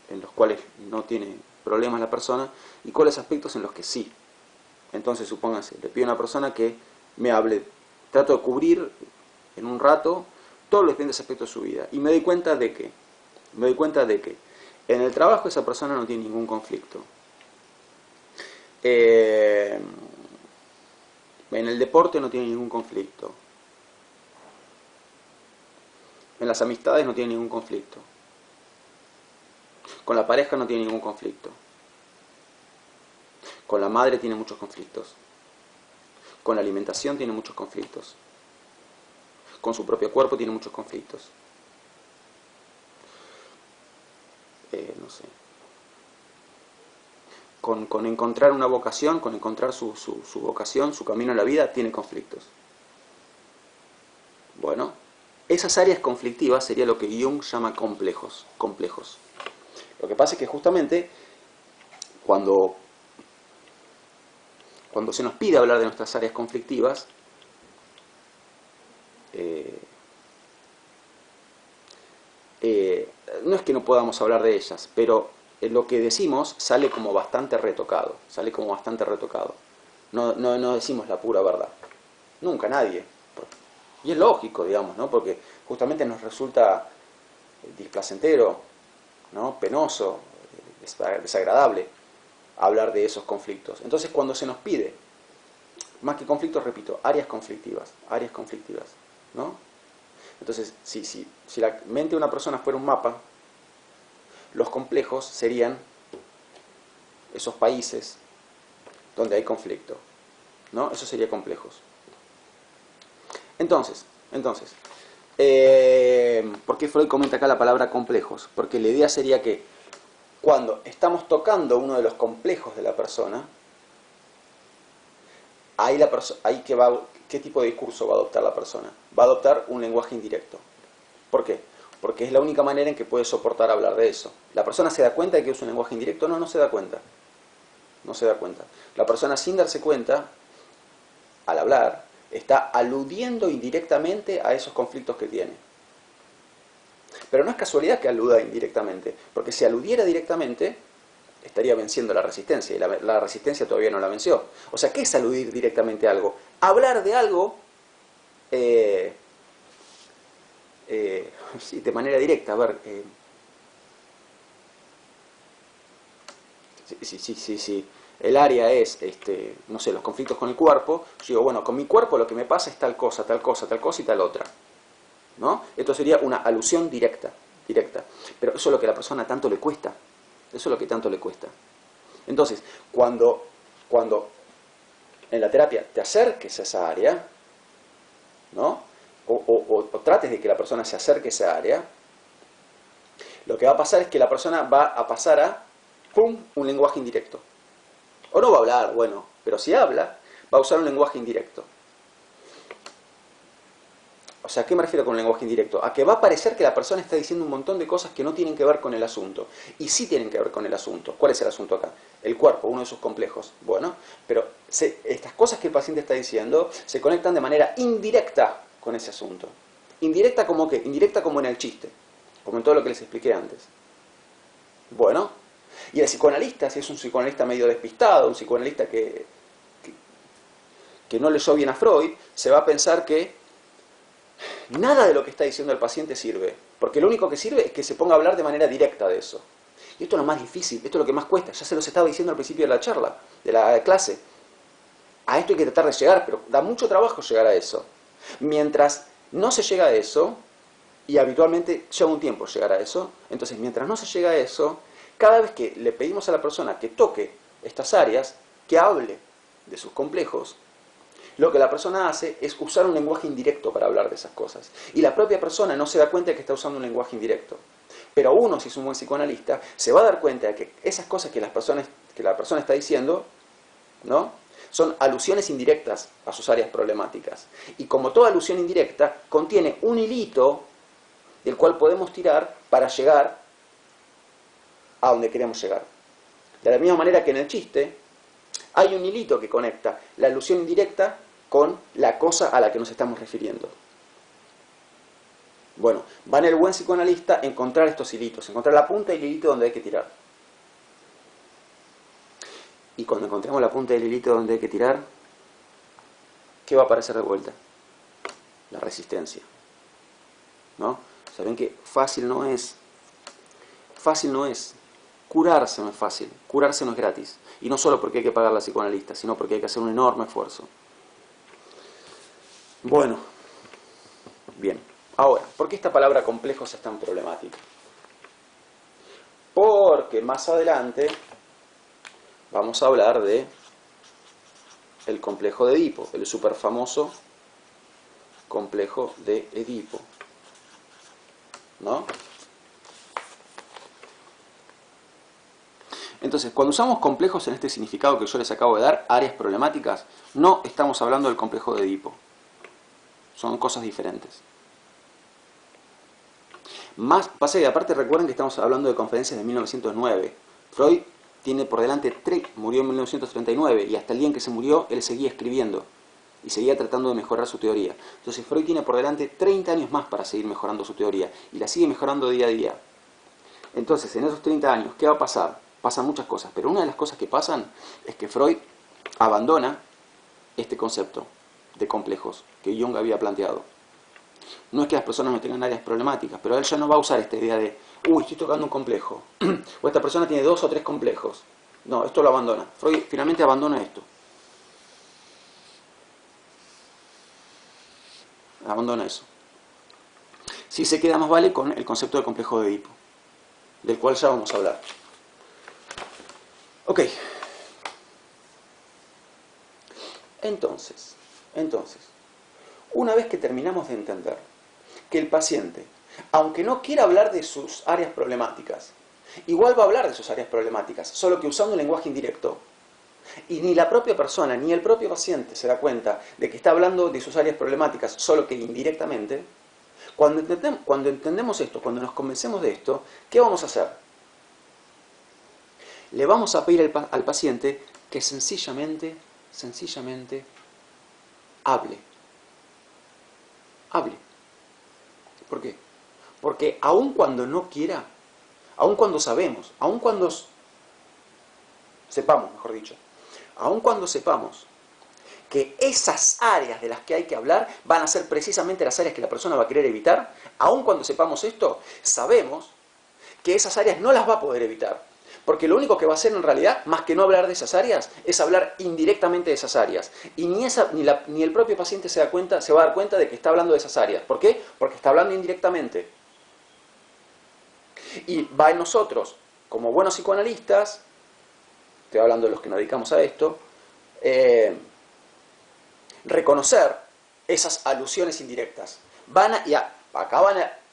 en los cuales no tiene problemas la persona y cuáles aspectos en los que sí. Entonces, supóngase, le pido a una persona que me hable, trato de cubrir en un rato todos los diferentes aspectos de su vida y me doy cuenta de que en el trabajo esa persona no tiene ningún conflicto. En el deporte no tiene ningún conflicto. En las amistades no tiene ningún conflicto. Con la pareja no tiene ningún conflicto. Con la madre tiene muchos conflictos. Con la alimentación tiene muchos conflictos. Con su propio cuerpo tiene muchos conflictos. No sé. Con encontrar una vocación, con encontrar su vocación, su camino en la vida, tiene conflictos. Bueno, esas áreas conflictivas sería lo que Jung llama complejos. Lo que pasa es que justamente cuando se nos pide hablar de nuestras áreas conflictivas, no es que no podamos hablar de ellas, pero lo que decimos sale como bastante retocado. No decimos la pura verdad. Nunca, nadie. Y es lógico, digamos, ¿no? Porque justamente nos resulta displacentero, ¿no? Penoso, desagradable hablar de esos conflictos. Entonces, cuando se nos pide, más que conflictos, repito, áreas conflictivas, ¿no? Entonces, si la mente de una persona fuera un mapa, los complejos serían esos países donde hay conflicto, ¿no? Eso sería complejos. Entonces, ¿por qué Freud comenta acá la palabra complejos? Porque la idea sería que cuando estamos tocando uno de los complejos de la persona, ¿qué tipo de discurso va a adoptar la persona? Va a adoptar un lenguaje indirecto. ¿Por qué? Porque es la única manera en que puede soportar hablar de eso. ¿La persona se da cuenta de que usa un lenguaje indirecto? No, no se da cuenta. La persona, sin darse cuenta, al hablar, está aludiendo indirectamente a esos conflictos que tiene. Pero no es casualidad que aluda indirectamente, porque si aludiera directamente, estaría venciendo la resistencia, y la resistencia todavía no la venció. O sea, ¿qué es aludir directamente a algo? Hablar de algo sí, de manera directa. A ver, si el área es, no sé, los conflictos con el cuerpo, yo digo, bueno, con mi cuerpo lo que me pasa es tal cosa y tal otra, ¿no? Esto sería una alusión directa. Pero eso es lo que a la persona tanto le cuesta. Entonces, cuando en la terapia te acerques a esa área, ¿no? O trates de que la persona se acerque a esa área, lo que va a pasar es que la persona va a pasar a un lenguaje indirecto. O no va a hablar, bueno, pero si habla, va a usar un lenguaje indirecto. O sea, ¿a qué me refiero con lenguaje indirecto? A que va a parecer que la persona está diciendo un montón de cosas que no tienen que ver con el asunto. Y sí tienen que ver con el asunto. ¿Cuál es el asunto acá? El cuerpo, uno de sus complejos. Bueno, pero estas cosas que el paciente está diciendo se conectan de manera indirecta con ese asunto. ¿Indirecta como qué? Indirecta como en el chiste. Como en todo lo que les expliqué antes. Bueno, y el psicoanalista, si es un psicoanalista medio despistado, un psicoanalista que no leyó bien a Freud, se va a pensar que nada de lo que está diciendo el paciente sirve, porque lo único que sirve es que se ponga a hablar de manera directa de eso. Y esto es lo más difícil, esto es lo que más cuesta, ya se los estaba diciendo al principio de la charla, de la clase. A esto hay que tratar de llegar, pero da mucho trabajo llegar a eso. Mientras no se llega a eso, y habitualmente lleva un tiempo llegar a eso, entonces mientras no se llega a eso, cada vez que le pedimos a la persona que toque estas áreas, que hable de sus complejos, lo que la persona hace es usar un lenguaje indirecto para hablar de esas cosas. Y la propia persona no se da cuenta de que está usando un lenguaje indirecto. Pero uno, si es un buen psicoanalista, se va a dar cuenta de que esas cosas que la persona está diciendo, ¿no?, son alusiones indirectas a sus áreas problemáticas. Y como toda alusión indirecta, contiene un hilito del cual podemos tirar para llegar a donde queremos llegar. De la misma manera que en el chiste, hay un hilito que conecta la alusión indirecta con la cosa a la que nos estamos refiriendo. Bueno, va en el buen psicoanalista encontrar estos hilitos, encontrar la punta del hilito donde hay que tirar. Y cuando encontremos la punta del hilito donde hay que tirar, ¿qué va a aparecer de vuelta? La resistencia. ¿No? Saben que fácil no es. Fácil no es. Curarse no es fácil. Curarse no es gratis. Y no solo porque hay que pagar a la psicoanalista, sino porque hay que hacer un enorme esfuerzo. Bueno. Bien. Ahora, ¿por qué esta palabra complejos es tan problemática? Porque más adelante vamos a hablar de el complejo de Edipo, el súper famoso complejo de Edipo, ¿no? Entonces, cuando usamos complejos en este significado que yo les acabo de dar, áreas problemáticas, no estamos hablando del complejo de Edipo. Son cosas diferentes. Pasa que aparte recuerden que estamos hablando de conferencias de 1909. Freud tiene por delante, murió en 1939 y hasta el día en que se murió él seguía escribiendo y seguía tratando de mejorar su teoría. Entonces Freud tiene por delante 30 años más para seguir mejorando su teoría y la sigue mejorando día a día. Entonces en esos 30 años, ¿qué va a pasar? Pasan muchas cosas, pero una de las cosas que pasan es que Freud abandona este concepto de complejos que Jung había planteado. No es que las personas no tengan áreas problemáticas, pero él ya no va a usar esta idea de uy, estoy tocando un complejo, o esta persona tiene 2 o 3 complejos. No, esto lo abandona. Freud finalmente abandona esto. Abandona eso. Sí se queda más vale con el concepto del complejo de Edipo, del cual ya vamos a hablar. Ok. Entonces, una vez que terminamos de entender que el paciente, aunque no quiera hablar de sus áreas problemáticas, igual va a hablar de sus áreas problemáticas, solo que usando un lenguaje indirecto, y ni la propia persona ni el propio paciente se da cuenta de que está hablando de sus áreas problemáticas, solo que indirectamente, cuando entendemos esto, cuando nos convencemos de esto, ¿qué vamos a hacer? Le vamos a pedir al paciente que sencillamente hable. ¿Por qué? Porque aun cuando no quiera, aun cuando sabemos, aun cuando sepamos, mejor dicho, aun cuando sepamos que esas áreas de las que hay que hablar van a ser precisamente las áreas que la persona va a querer evitar, aun cuando sepamos esto, sabemos que esas áreas no las va a poder evitar. Porque lo único que va a hacer en realidad, más que no hablar de esas áreas, es hablar indirectamente de esas áreas. Y ni el propio paciente se va a dar cuenta de que está hablando de esas áreas. ¿Por qué? Porque está hablando indirectamente. Y va en nosotros, como buenos psicoanalistas, estoy hablando de los que nos dedicamos a esto, reconocer esas alusiones indirectas.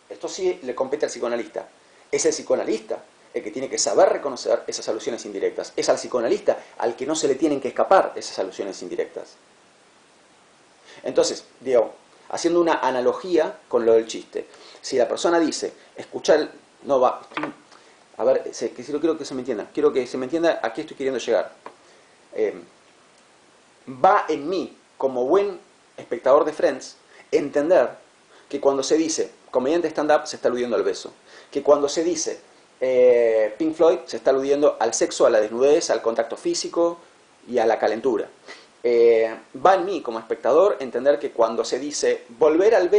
Esto sí le compete al psicoanalista. Es el psicoanalista el que tiene que saber reconocer esas alusiones indirectas. Es al psicoanalista al que no se le tienen que escapar esas alusiones indirectas. Entonces, digo, haciendo una analogía con lo del chiste. Si la persona dice, escuchar, no va, a ver, quiero que se me entienda. Quiero que se me entienda a qué estoy queriendo llegar. Va en mí, como buen espectador de Friends, entender que cuando se dice comediante stand-up se está aludiendo al beso. Que cuando se dice Pink Floyd se está aludiendo al sexo, a la desnudez, al contacto físico y a la calentura. va en mí como espectador entender que cuando se dice volver al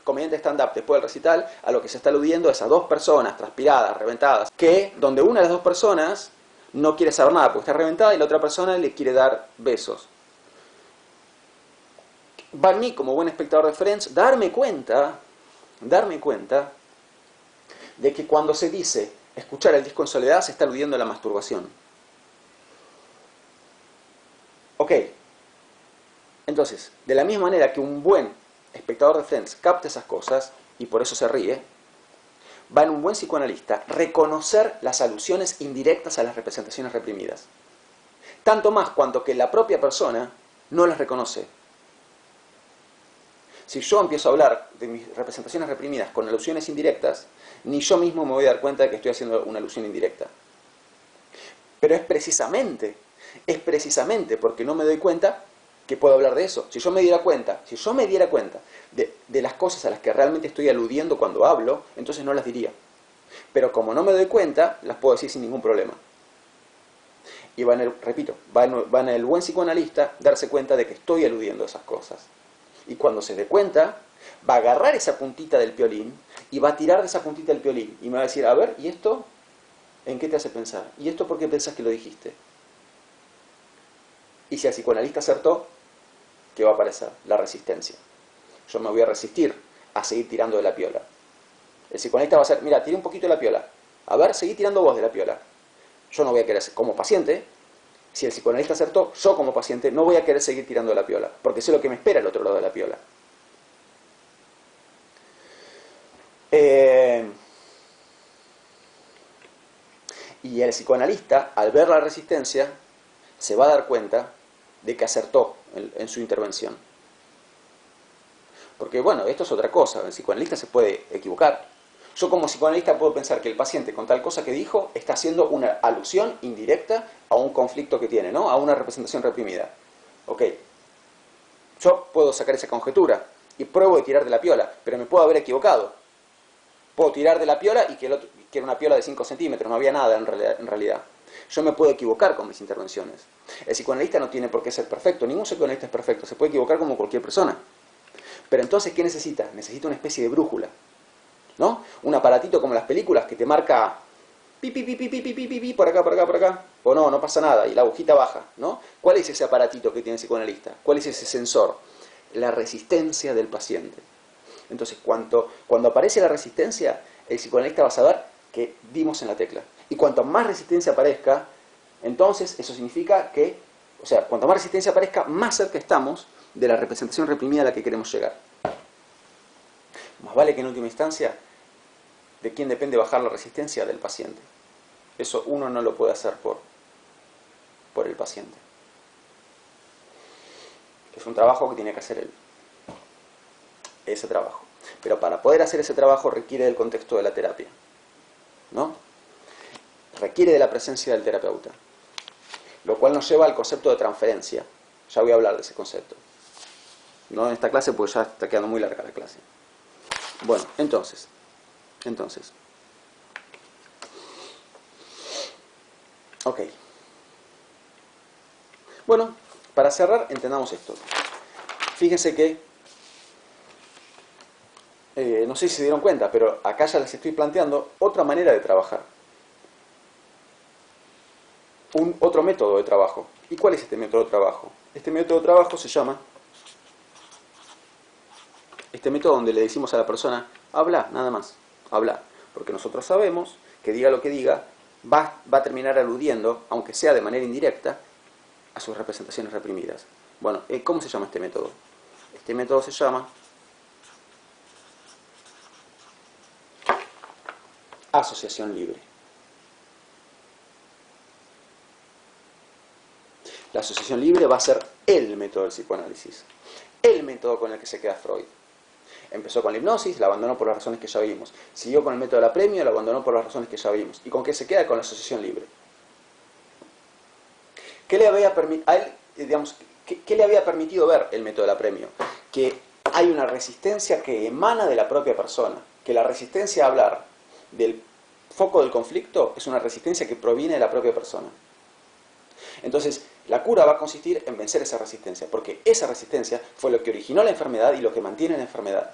comediante stand-up después del recital, a lo que se está aludiendo es a dos personas transpiradas, reventadas, que donde una de las dos personas no quiere saber nada porque está reventada y la otra persona le quiere dar besos. Va en mí como buen espectador de Friends darme cuenta de que cuando se dice escuchar el disco en soledad se está aludiendo a la masturbación. Ok, entonces, de la misma manera que un buen espectador de Friends capta esas cosas, y por eso se ríe, va en un buen psicoanalista reconocer las alusiones indirectas a las representaciones reprimidas. Tanto más cuanto que la propia persona no las reconoce. Si yo empiezo a hablar de mis representaciones reprimidas con alusiones indirectas, ni yo mismo me voy a dar cuenta de que estoy haciendo una alusión indirecta. Pero es precisamente porque no me doy cuenta que puedo hablar de eso. Si yo me diera cuenta de las cosas a las que realmente estoy aludiendo cuando hablo, entonces no las diría. Pero como no me doy cuenta, las puedo decir sin ningún problema. Y va en el buen psicoanalista darse cuenta de que estoy aludiendo a esas cosas. Y cuando se dé cuenta, va a agarrar esa puntita del piolín y va a tirar de esa puntita del piolín. Y me va a decir, a ver, ¿y esto en qué te hace pensar? ¿Y esto por qué pensás que lo dijiste? Y si el psicoanalista acertó, ¿qué va a aparecer? La resistencia. Yo me voy a resistir a seguir tirando de la piola. El psicoanalista va a hacer, mira, tiré un poquito de la piola. A ver, seguí tirando vos de la piola. Yo no voy a querer, como paciente, si el psicoanalista acertó, yo como paciente no voy a querer seguir tirando de la piola, porque sé lo que me espera al otro lado de la piola. Y el psicoanalista, al ver la resistencia, se va a dar cuenta de que acertó en su intervención. Porque bueno, esto es otra cosa, el psicoanalista se puede equivocar. Yo como psicoanalista puedo pensar que el paciente con tal cosa que dijo está haciendo una alusión indirecta a un conflicto que tiene, ¿no? A una representación reprimida. Ok, yo puedo sacar esa conjetura y pruebo de tirar de la piola, pero me puedo haber equivocado. Puedo tirar de la piola y que era una piola de 5 centímetros, no había nada en realidad. Yo me puedo equivocar con mis intervenciones. El psicoanalista no tiene por qué ser perfecto, ningún psicoanalista es perfecto, se puede equivocar como cualquier persona. Pero entonces, ¿qué necesita? Necesita una especie de brújula, ¿no? Un aparatito como las películas que te marca pi, pi, pi, pi, pi, pi, pi, pi, por acá, por acá, por acá, o no pasa nada, y la agujita baja, ¿no? ¿Cuál es ese aparatito que tiene el psicoanalista? ¿Cuál es ese sensor? La resistencia del paciente. Entonces, cuando aparece la resistencia, el psicoanalista va a saber que dimos en la tecla. Y cuanto más resistencia aparezca, entonces eso significa que, o sea, cuanto más resistencia aparezca, más cerca estamos de la representación reprimida a la que queremos llegar. Más vale que en última instancia, ¿de quién depende bajar la resistencia? Del paciente. Eso uno no lo puede hacer por el paciente. Es un trabajo que tiene que hacer él. Ese trabajo. Pero para poder hacer ese trabajo requiere del contexto de la terapia, ¿no? Requiere de la presencia del terapeuta. Lo cual nos lleva al concepto de transferencia. Ya voy a hablar de ese concepto. No en esta clase porque ya está quedando muy larga la clase. Bueno, entonces. Ok. Bueno, para cerrar, entendamos esto. Fíjense que, no sé si se dieron cuenta, pero acá ya les estoy planteando otra manera de trabajar. Otro método de trabajo. ¿Y cuál es este método de trabajo? Este método de trabajo se llama... Este método donde le decimos a la persona, habla, nada más, habla. Porque nosotros sabemos que diga lo que diga, va a terminar aludiendo, aunque sea de manera indirecta, a sus representaciones reprimidas. Bueno, ¿cómo se llama este método? Este método se llama asociación libre. La asociación libre va a ser el método del psicoanálisis, el método con el que se queda Freud. Empezó con la hipnosis, la abandonó por las razones que ya vimos. Siguió con el método del apremio, la abandonó por las razones que ya vimos. ¿Y con qué se queda? Con la asociación libre. ¿Qué le había permitido ver el método del apremio? Que hay una resistencia que emana de la propia persona. Que la resistencia a hablar del foco del conflicto es una resistencia que proviene de la propia persona. Entonces, la cura va a consistir en vencer esa resistencia, porque esa resistencia fue lo que originó la enfermedad y lo que mantiene la enfermedad.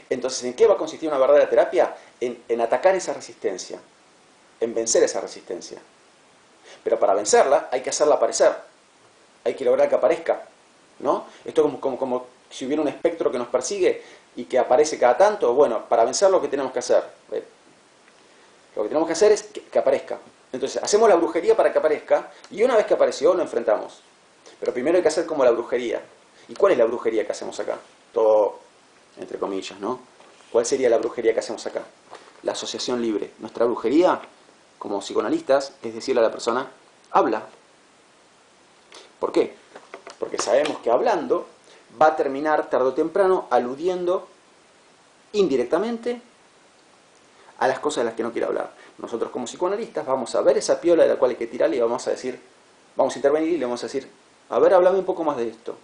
Entonces, ¿en qué va a consistir una verdadera terapia? En atacar esa resistencia, en vencer esa resistencia. Pero para vencerla hay que hacerla aparecer, hay que lograr que aparezca, ¿no? Esto es como si hubiera un espectro que nos persigue y que aparece cada tanto. Bueno, para vencerlo, ¿qué tenemos que hacer? Lo que tenemos que hacer es que aparezca. Entonces, hacemos la brujería para que aparezca, y una vez que apareció, lo enfrentamos. Pero primero hay que hacer como la brujería. ¿Y cuál es la brujería que hacemos acá? Todo entre comillas, ¿no? ¿Cuál sería la brujería que hacemos acá? La asociación libre. Nuestra brujería, como psicoanalistas, es decirle a la persona, habla. ¿Por qué? Porque sabemos que hablando va a terminar tarde o temprano aludiendo indirectamente a las cosas de las que no quiere hablar. Nosotros como psicoanalistas vamos a ver esa piola de la cual hay que tirarle y vamos a decir, vamos a intervenir y le vamos a decir, a ver, háblame un poco más de esto.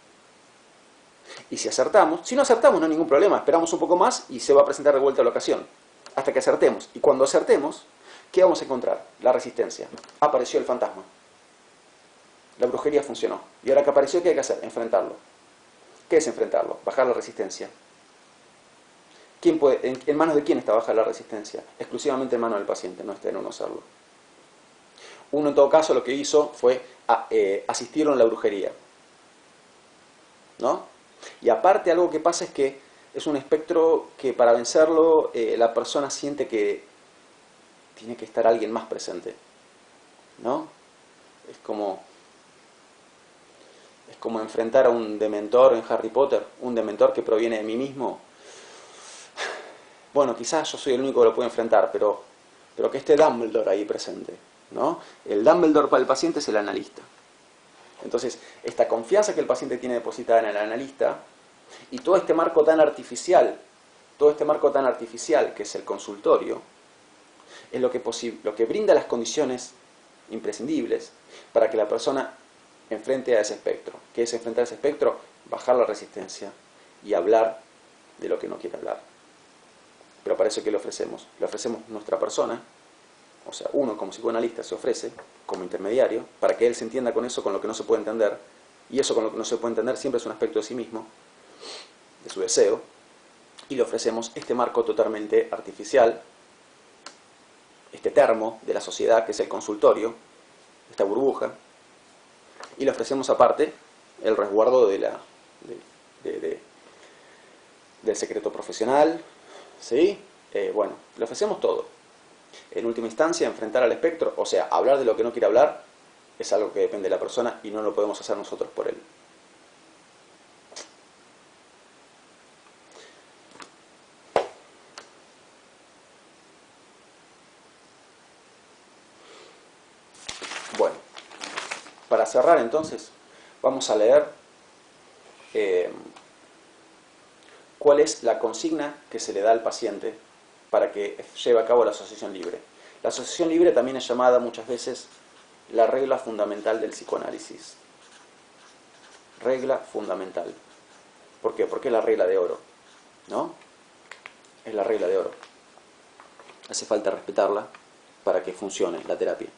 Y si acertamos, si no acertamos no hay ningún problema, esperamos un poco más y se va a presentar de vuelta la ocasión, hasta que acertemos. Y cuando acertemos, ¿qué vamos a encontrar? La resistencia. Apareció el fantasma. La brujería funcionó. Y ahora que apareció, ¿qué hay que hacer? Enfrentarlo. ¿Qué es enfrentarlo? Bajar la resistencia. ¿En manos de quién está bajar la resistencia? Exclusivamente en manos del paciente, no está en uno hacerlo. Uno en todo caso lo que hizo fue asistirlo en la brujería, ¿no? Y aparte algo que pasa es que es un espectro que para vencerlo la persona siente que tiene que estar alguien más presente, ¿no? Es como enfrentar a un dementor en Harry Potter, un dementor que proviene de mí mismo. Bueno, quizás yo soy el único que lo puede enfrentar, pero que esté Dumbledore ahí presente, ¿no? El Dumbledore para el paciente es el analista. Entonces, esta confianza que el paciente tiene depositada en el analista y todo este marco tan artificial que es el consultorio, es lo que brinda las condiciones imprescindibles para que la persona enfrente a ese espectro. ¿Qué es enfrentar ese espectro? Bajar la resistencia y hablar de lo que no quiere hablar. Pero para eso, ¿qué le ofrecemos? Le ofrecemos nuestra persona, o sea, uno como psicoanalista se ofrece como intermediario, para que él se entienda con eso, con lo que no se puede entender, y eso con lo que no se puede entender siempre es un aspecto de sí mismo, de su deseo, y le ofrecemos este marco totalmente artificial, este termo de la sociedad que es el consultorio, esta burbuja, y le ofrecemos aparte el resguardo del secreto profesional, ¿sí? Bueno, le ofrecemos todo. En última instancia, enfrentar al espectro, o sea, hablar de lo que no quiere hablar, es algo que depende de la persona y no lo podemos hacer nosotros por él. Bueno, para cerrar entonces, vamos a leer cuál es la consigna que se le da al paciente para que lleve a cabo la asociación libre. La asociación libre también es llamada muchas veces la regla fundamental del psicoanálisis. Regla fundamental. ¿Por qué? Porque es la regla de oro, ¿no? Es la regla de oro. Hace falta respetarla para que funcione la terapia.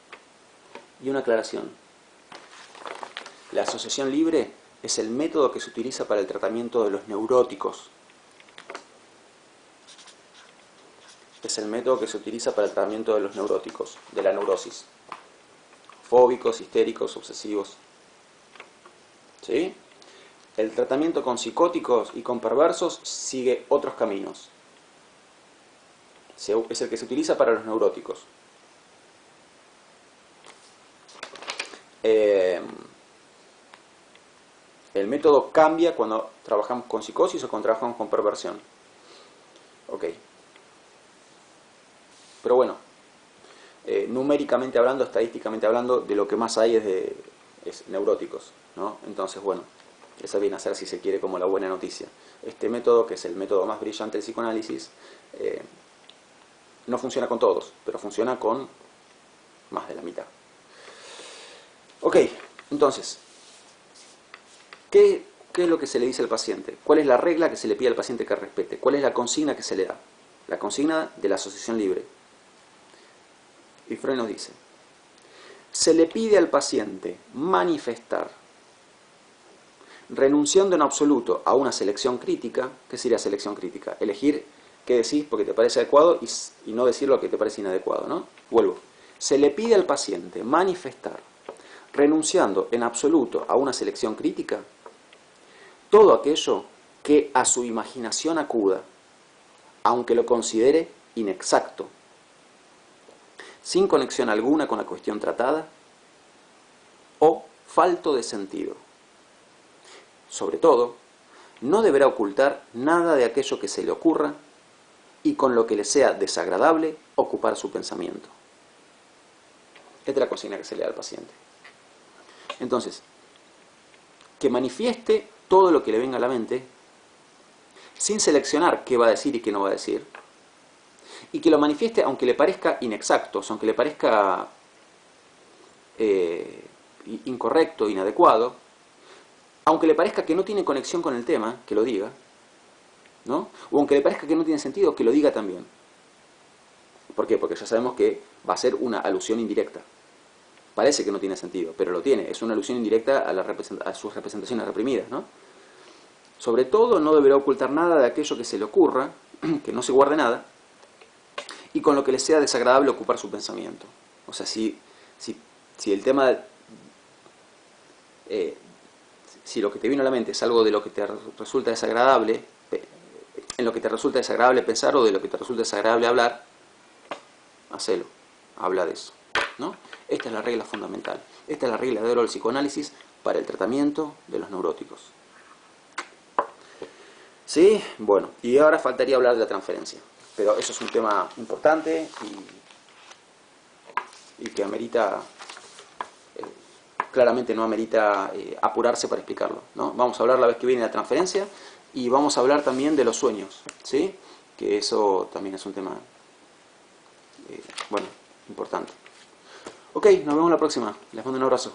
Y una aclaración. La asociación libre es el método que se utiliza para el tratamiento de los neuróticos. Es el método que se utiliza para el tratamiento de los neuróticos, de la neurosis. Fóbicos, histéricos, obsesivos. ¿Sí? El tratamiento con psicóticos y con perversos sigue otros caminos. Es el que se utiliza para los neuróticos. El método cambia cuando trabajamos con psicosis o cuando trabajamos con perversión. Ok. Pero bueno, numéricamente hablando, estadísticamente hablando, de lo que más hay es neuróticos, ¿no? Entonces, bueno, esa viene a ser, si se quiere, como la buena noticia. Este método, que es el método más brillante del psicoanálisis, no funciona con todos, pero funciona con más de la mitad. Ok, entonces, ¿qué es lo que se le dice al paciente? ¿Cuál es la regla que se le pide al paciente que respete? ¿Cuál es la consigna que se le da? La consigna de la asociación libre. Y Freud nos dice: se le pide al paciente manifestar, renunciando en absoluto a una selección crítica. ¿Qué sería selección crítica? Elegir qué decís porque te parece adecuado y no decir lo que te parece inadecuado, ¿no? Vuelvo. Se le pide al paciente manifestar, renunciando en absoluto a una selección crítica, todo aquello que a su imaginación acuda, aunque lo considere inexacto, sin conexión alguna con la cuestión tratada, o falto de sentido. Sobre todo, no deberá ocultar nada de aquello que se le ocurra y con lo que le sea desagradable ocupar su pensamiento. Esta es la consigna que se le da al paciente. Entonces, que manifieste todo lo que le venga a la mente, sin seleccionar qué va a decir y qué no va a decir, y que lo manifieste aunque le parezca inexacto, aunque le parezca incorrecto, inadecuado, aunque le parezca que no tiene conexión con el tema, que lo diga, ¿no? O aunque le parezca que no tiene sentido, que lo diga también. ¿Por qué? Porque ya sabemos que va a ser una alusión indirecta. Parece que no tiene sentido, pero lo tiene. Es una alusión indirecta a sus representaciones reprimidas, ¿no? Sobre todo, no deberá ocultar nada de aquello que se le ocurra, que no se guarde nada, y con lo que le sea desagradable ocupar su pensamiento. O sea, si el tema... si lo que te vino a la mente es algo de lo que te resulta desagradable, en lo que te resulta desagradable pensar o de lo que te resulta desagradable hablar, hacelo, habla de eso, ¿no? Esta es la regla fundamental. Esta es la regla de oro del psicoanálisis para el tratamiento de los neuróticos. ¿Sí? Bueno, y ahora faltaría hablar de la transferencia. Pero eso es un tema importante y que amerita... claramente no amerita apurarse para explicarlo, ¿no? Vamos a hablar la vez que viene de la transferencia y vamos a hablar también de los sueños, ¿sí? Que eso también es un tema, bueno, importante. Ok, nos vemos la próxima. Les mando un abrazo.